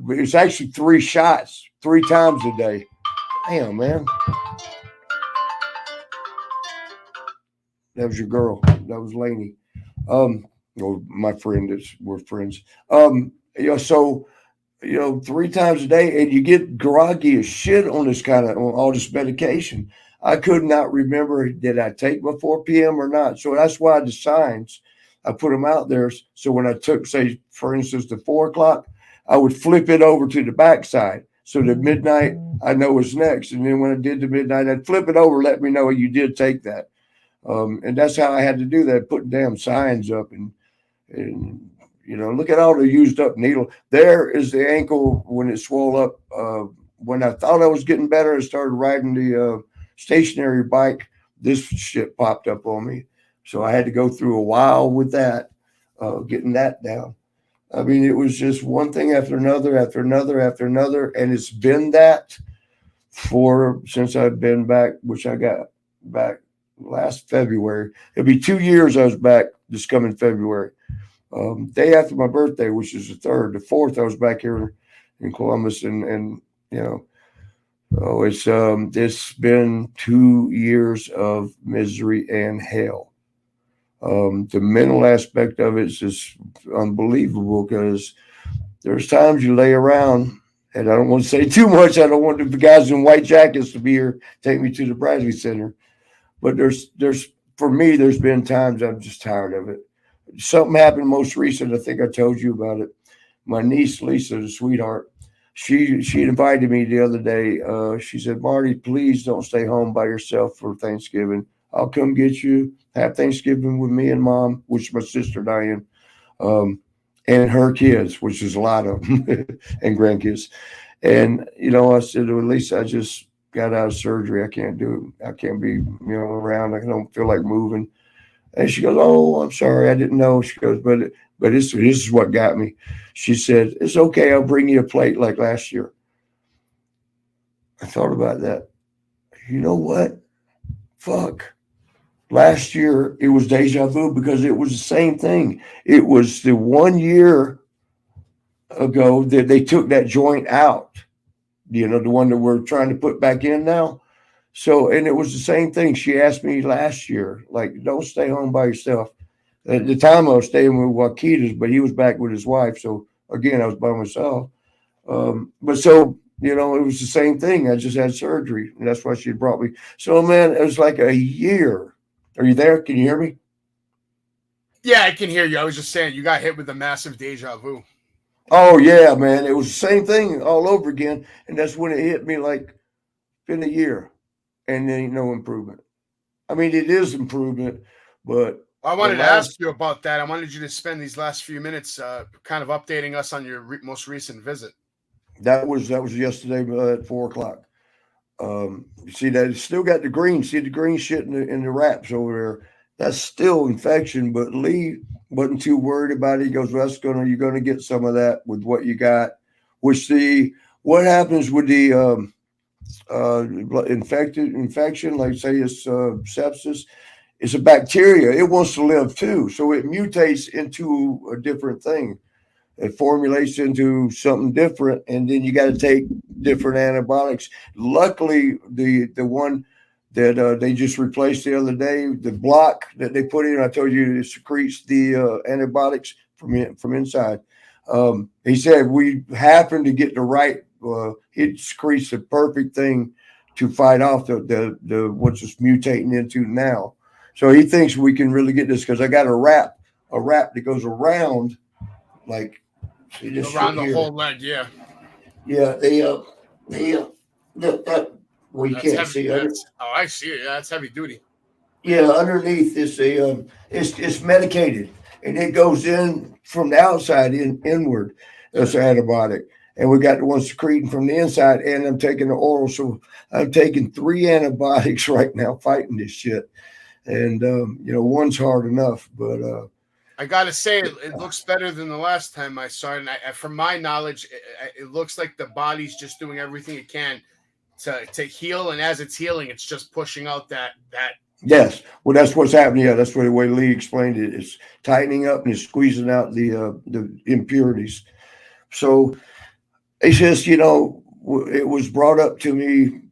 It's actually 3 shots, 3 times a day. Damn, man. That was your girl. That was Lainey. My friend we're friends. So 3 times a day, and you get groggy as shit on all this medication. I could not remember, did I take my 4 p.m. or not? So that's why the signs, I put them out there. So when I took, say, for instance, the 4 o'clock, I would flip it over to the backside. So the midnight, I know was next. And then when I did the midnight, I'd flip it over, let me know you did take that. And that's how I had to do that, putting damn signs up and look at all the used up needle. There is the ankle when it swelled up. When I thought I was getting better, I started riding the stationary bike. This shit popped up on me. So I had to go through a while with that, getting that down. I mean, it was just one thing after another, after another, after another. And it's been that since I've been back, which I got back last February. It'll be 2 years I was back this coming February. Day after my birthday, which is the 3rd. The 4th, I was back here in Columbus, and it's been 2 years of misery and hell. The mental aspect of it is just unbelievable, because there's times you lay around, and I don't want to say too much. I don't want the guys in white jackets to be here, take me to the Bradley Center. But for me, there's been times I'm just tired of it. Something happened most recent. I think I told you about it. My niece, Lisa, the sweetheart, she invited me the other day. She said, Marty, please don't stay home by yourself for Thanksgiving. I'll come get you, have Thanksgiving with me and Mom, which is my sister, Diane, and her kids, which is a lot of them, and grandkids. And, I said, well, Lisa, I just got out of surgery. I can't do it. I can't be, around. I don't feel like moving. And she goes, oh, I'm sorry. I didn't know. She goes, but this is what got me. She said, it's okay. I'll bring you a plate like last year. I thought about that. You know what? Fuck. Last year, it was deja vu, because it was the same thing. It was the 1 year ago that they took that joint out, the one that we're trying to put back in now. So, and it was the same thing. She asked me last year, like, don't stay home by yourself. At the time, I was staying with Wakitas, but he was back with his wife. So, again, I was by myself. But so, it was the same thing. I just had surgery, and that's why she brought me. So, man, it was like a year. Are you there? Can you hear me? Yeah, I can hear you. I was just saying, you got hit with a massive deja vu. Oh, yeah, man. It was the same thing all over again. And that's when it hit me, like, been a year. And there ain't no improvement. I mean, it is improvement, but I wanted to ask you about that. I wanted you to spend these last few minutes kind of updating us on your most recent visit. That was yesterday at 4 o'clock. You see that it's still got the green. See the green shit in the wraps over there. that's still infection. But Lee wasn't too worried about it. He goes, well, you're gonna get some of that with what you got. Which what happens with the infection, like say it's sepsis, it's a bacteria. It wants to live too, so it mutates into a different thing. It formulates into something different, and then you got to take different antibiotics. Luckily, the one that they just replaced the other day, the block that they put in, I told you, it secretes the antibiotics from inside. He said we happen to get the right. It secretes the perfect thing to fight off the what's it's mutating into now. So he thinks we can really get this because I got a wrap that goes around, like see this around the here. whole leg. Yeah. Yeah. That well, you That's can't heavy. see. Oh, I see it. Yeah, that's heavy duty. Yeah, underneath is it's medicated, and it goes in from the outside inward. That's an antibiotic, and we got the one secreting from the inside. And I'm taking the oral, so I'm taking 3 antibiotics right now, fighting this shit. And one's hard enough, but I gotta say, it looks better than the last time I saw it. And from my knowledge, it looks like the body's just doing everything it can to heal, and as it's healing, it's just pushing out that. Yes, well, that's what's happening. Yeah, that's the way Lee explained it. It's tightening up and it's squeezing out the impurities. So it's just, it was brought up to me.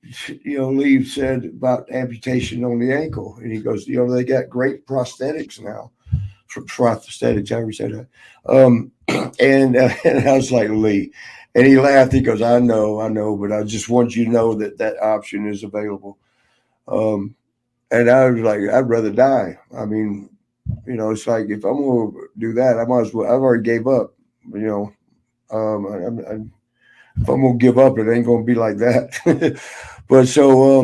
Lee said about amputation on the ankle, and he goes, they got great prosthetics now. Prosthetics, however you say that. And I was like, Lee, and he laughed. He goes, I know, but I just want you to know that option is available. And I was like, I'd rather die. I mean, it's like if I'm going to do that, I might as well. I've already gave up. If I'm going to give up, it ain't going to be like that. But so,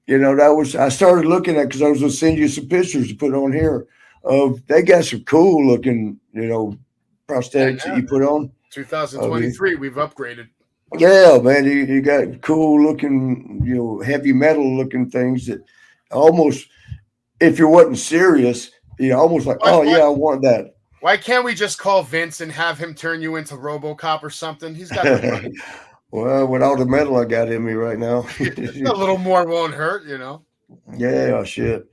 I started looking at because I was going to send you some pictures to put on here. They got some cool looking, prosthetics that you put on. 2023, we've upgraded. Yeah, man, you got cool looking, heavy metal looking things that almost, if you wasn't serious, almost like, I want that. Why can't we just call Vince and have him turn you into RoboCop or something? He's got the money. Well, with all the metal I got in me right now, a little more won't hurt, Yeah, shit.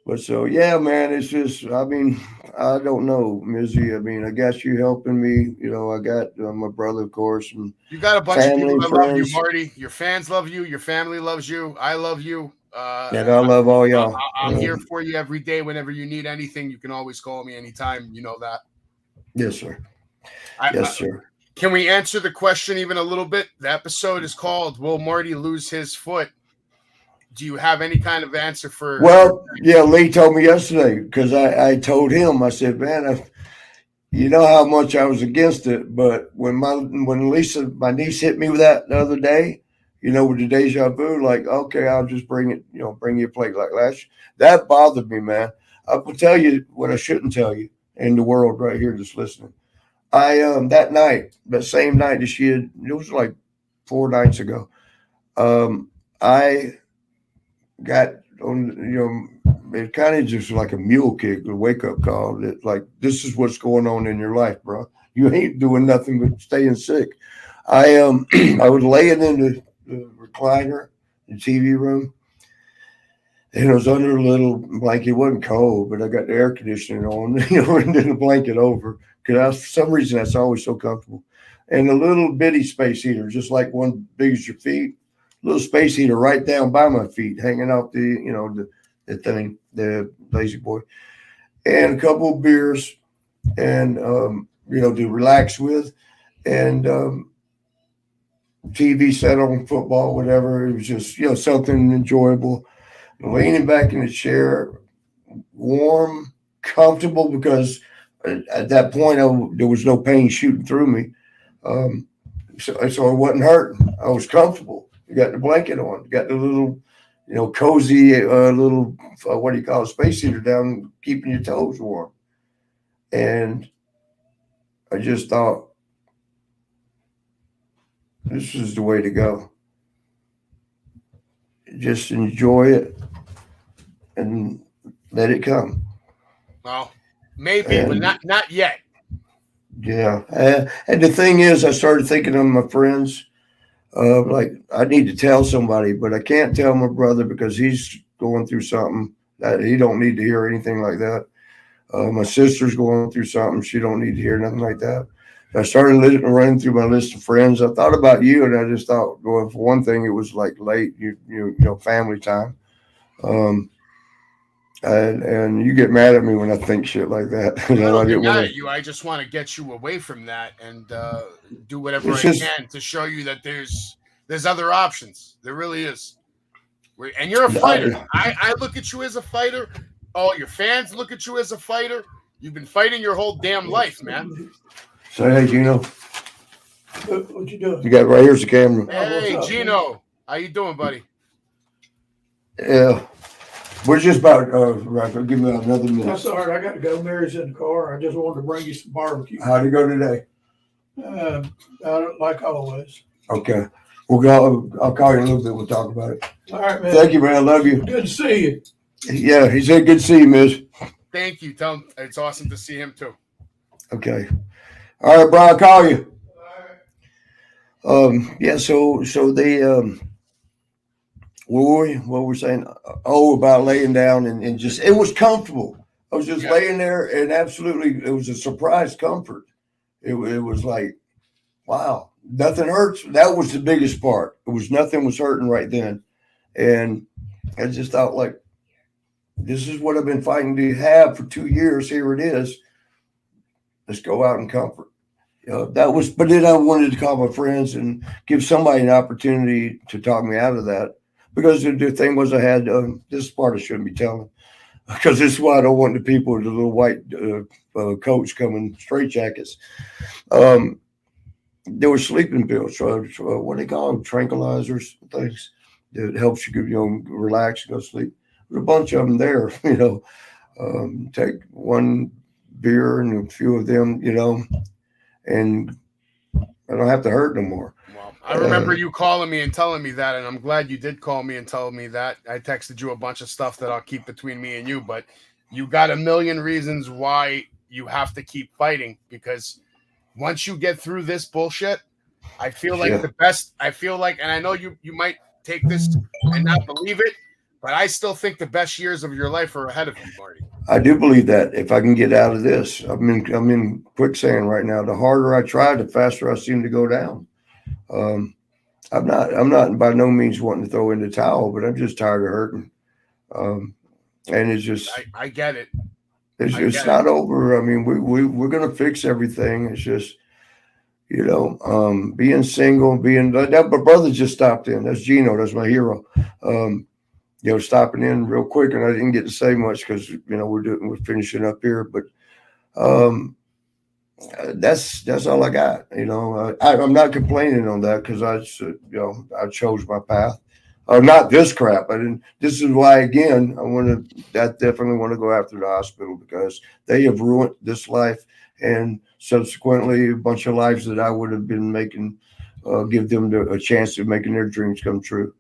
But so, yeah, man, it's just, I mean, I don't know, Mizzy. I mean, I got you helping me. I got my brother, of course. And you got a bunch of people that friends. love you, Marty. Your fans love you. Your family loves you. I love you. And I love all y'all. I'm here for you every day. Whenever you need anything, you can always call me anytime. You know that. Yes, sir. Sir. Can we answer the question even a little bit? The episode is called "Will Marty Lose His Foot?" Do you have any kind of answer for? Well, yeah, Lee told me yesterday because I told him, I said, man, you know how much I was against it, but when Lisa, my niece, hit me with that the other day, with the deja vu, like, okay, I'll just bring it, bring you a plate like last. That bothered me, man. I will tell you what I shouldn't tell you in the world right here just listening. I that same night that she had, it was like 4 nights ago. I got on, it kind of just like a mule kick, a wake up call that like, this is what's going on in your life, bro. You ain't doing nothing but staying sick. I was laying in the recliner, the TV room, and it was under a little blanket. It wasn't cold, but I got the air conditioning on, and then the blanket over because for some reason that's always so comfortable. And a little bitty space heater, just like one big as your feet, little space heater right down by my feet, hanging out the thing, the lazy boy, and a couple of beers, and to relax with, and TV set on football, whatever. It was just something enjoyable. Leaning back in the chair, warm, comfortable, because at that point there was no pain shooting through me, so it wasn't hurting. I was comfortable. You got the blanket on, you got the little, cozy little what do you call it, space heater down, keeping your toes warm. And I just thought, this is the way to go. Just enjoy it and let it come. Well, maybe, And but not yet. yeah, and the thing is, I started thinking of my friends. Like I need to tell somebody, but I can't tell my brother because he's going through something that he don't need to hear anything like that. My sister's going through something; she don't need to hear nothing like that. I started running through my list of friends. I thought about you, and I just thought, well, for one thing, it was like late, you know, family time. Um, and you get mad at me when I think shit like that. You I know, I don't get didn't mad want at you. I just want to get you away from that and do whatever It's I just- can to show you that there's other options. There really is. And you're a fighter. I look at you as a fighter. All your fans look at you as a fighter. You've been fighting your whole damn life, man. So hey, Gino, What you doing? you got right here's the camera. Hey, what's up, Gino. How you doing, buddy? Yeah, we're just about right. Give me another minute. That's all right. I got to go. Mary's in the car. I just wanted to bring you some barbecue. How'd it go today? Like always. Okay, we'll go. I'll call you in a little bit. We'll talk about it. All right, man. Thank you, man. I love you. Good to see you. Yeah, he said good to see you, miss. Thank you. Tell him it's awesome to see him too. Okay. All right, Brian, I'll call you. Yeah, so they what were we saying? Oh, about laying down and just it was comfortable. I was just laying there and absolutely it was a surprise comfort. It was like, wow, nothing hurts. That was the biggest part. It was nothing was hurting right then. And I just thought like this is what I've been fighting to have for 2 years. Here it is. Let's go out in comfort. That was, but then I wanted to call my friends and give somebody an opportunity to talk me out of that. Because the thing was, I had this part I shouldn't be telling, because this is why I don't want the people with the little white coats coming straight jackets. There were sleeping pills. So what do they call them? Tranquilizers, things that helps you, relax and go to sleep. There's a bunch of them there. Take one beer and a few of them, and I don't have to hurt no more. Well, I remember you calling me and telling me that, and I'm glad you did call me and tell me that. I texted you a bunch of stuff that I'll keep between me and you, but you got a million reasons why you have to keep fighting, because once you get through this bullshit, I feel like the best, and I know you might take this and not believe it, but I still think the best years of your life are ahead of you, Marty. I do believe that if I can get out of this, I'm in quicksand right now. The harder I try, the faster I seem to go down. I'm not by no means wanting to throw in the towel, but I'm just tired of hurting. And it's just, I get it. It's not over. I mean, we're going to fix everything. It's just, being single, that my brother just stopped in. That's Gino. That's my hero. Stopping in real quick, and I didn't get to say much because we're finishing up here, but that's all I got. I'm not complaining on that because I chose my path. Not this crap. This is why again I definitely want to go after the hospital, because they have ruined this life and subsequently a bunch of lives that I would have been making. Give them a chance of making their dreams come true.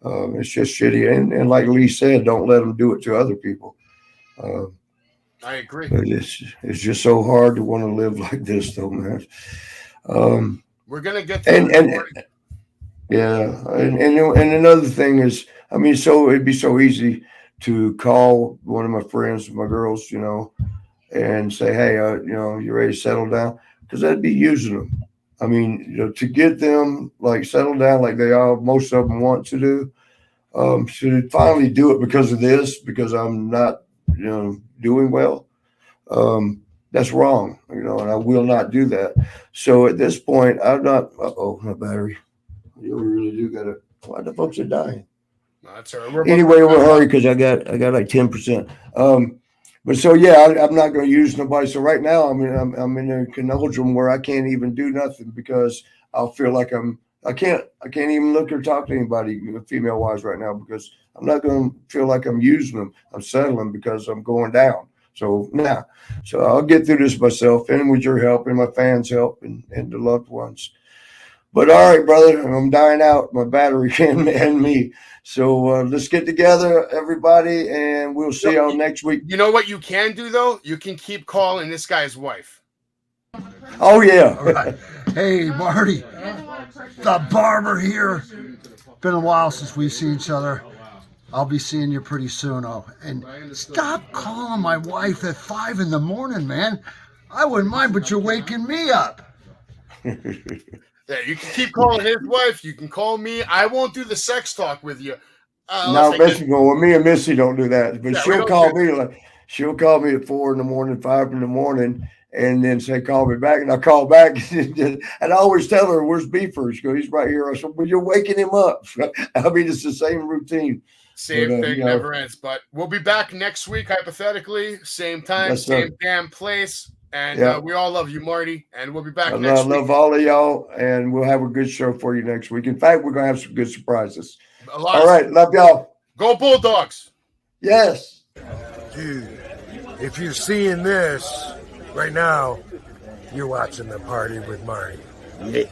It's just shitty, and like Lee said, don't let them do it to other people. I agree. But it's just so hard to want to live like this, though, man. We're gonna get and another thing is, so it'd be so easy to call one of my friends, my girls, and say, hey, you ready to settle down? Because I'd be using them. To get them like settled down like they all, most of them want to do, should finally do it because of this, because I'm not, doing well. That's wrong, and I will not do that. So at this point, I'm not, my battery. You really do got to, why the folks are dying? No, that's all right. Anyway, we'll hurry because I got like 10%. But so I'm not going to use nobody. So right now I'm in a conundrum where I can't even do nothing because I'll feel like I can't even look or talk to anybody female wise right now, because I'm not going to feel like I'm using them. I'm settling because I'm going down. So I'll get through this myself, and with your help and my fans' help and the loved ones. But all right, brother, I'm dying out, my battery and me. So let's get together, everybody, and we'll see y'all next week. You know what you can do, though? You can keep calling this guy's wife. Oh, yeah. All right. Hey, Marty, the barber here. Been a while since we've seen each other. I'll be seeing you pretty soon. Oh, and stop calling my wife at 5 in the morning, man. I wouldn't mind, but you're waking me up. Yeah, you can keep calling his wife. You can call me. I won't do the sex talk with you. No, Missy, well, me and Missy don't do that, but Yeah, she'll call me she'll call me at 4 in the morning, 5 in the morning, and then say, call me back. And I call back and I always tell her, where's Beaver? She goes, he's right here. I said, well, you're waking him up. I mean, it's the same routine. Same thing, never ends. But we'll be back next week, hypothetically. Same time, Yes, same sir. damn place. And we all love you, Marty. And we'll be back I next week. love all of y'all, and we'll have a good show for you next week. In fact, we're going to have some good surprises. All right. Love y'all. Go Bulldogs. Yes. Dude, if you're seeing this right now, you're watching the Party with Marty. Yeah.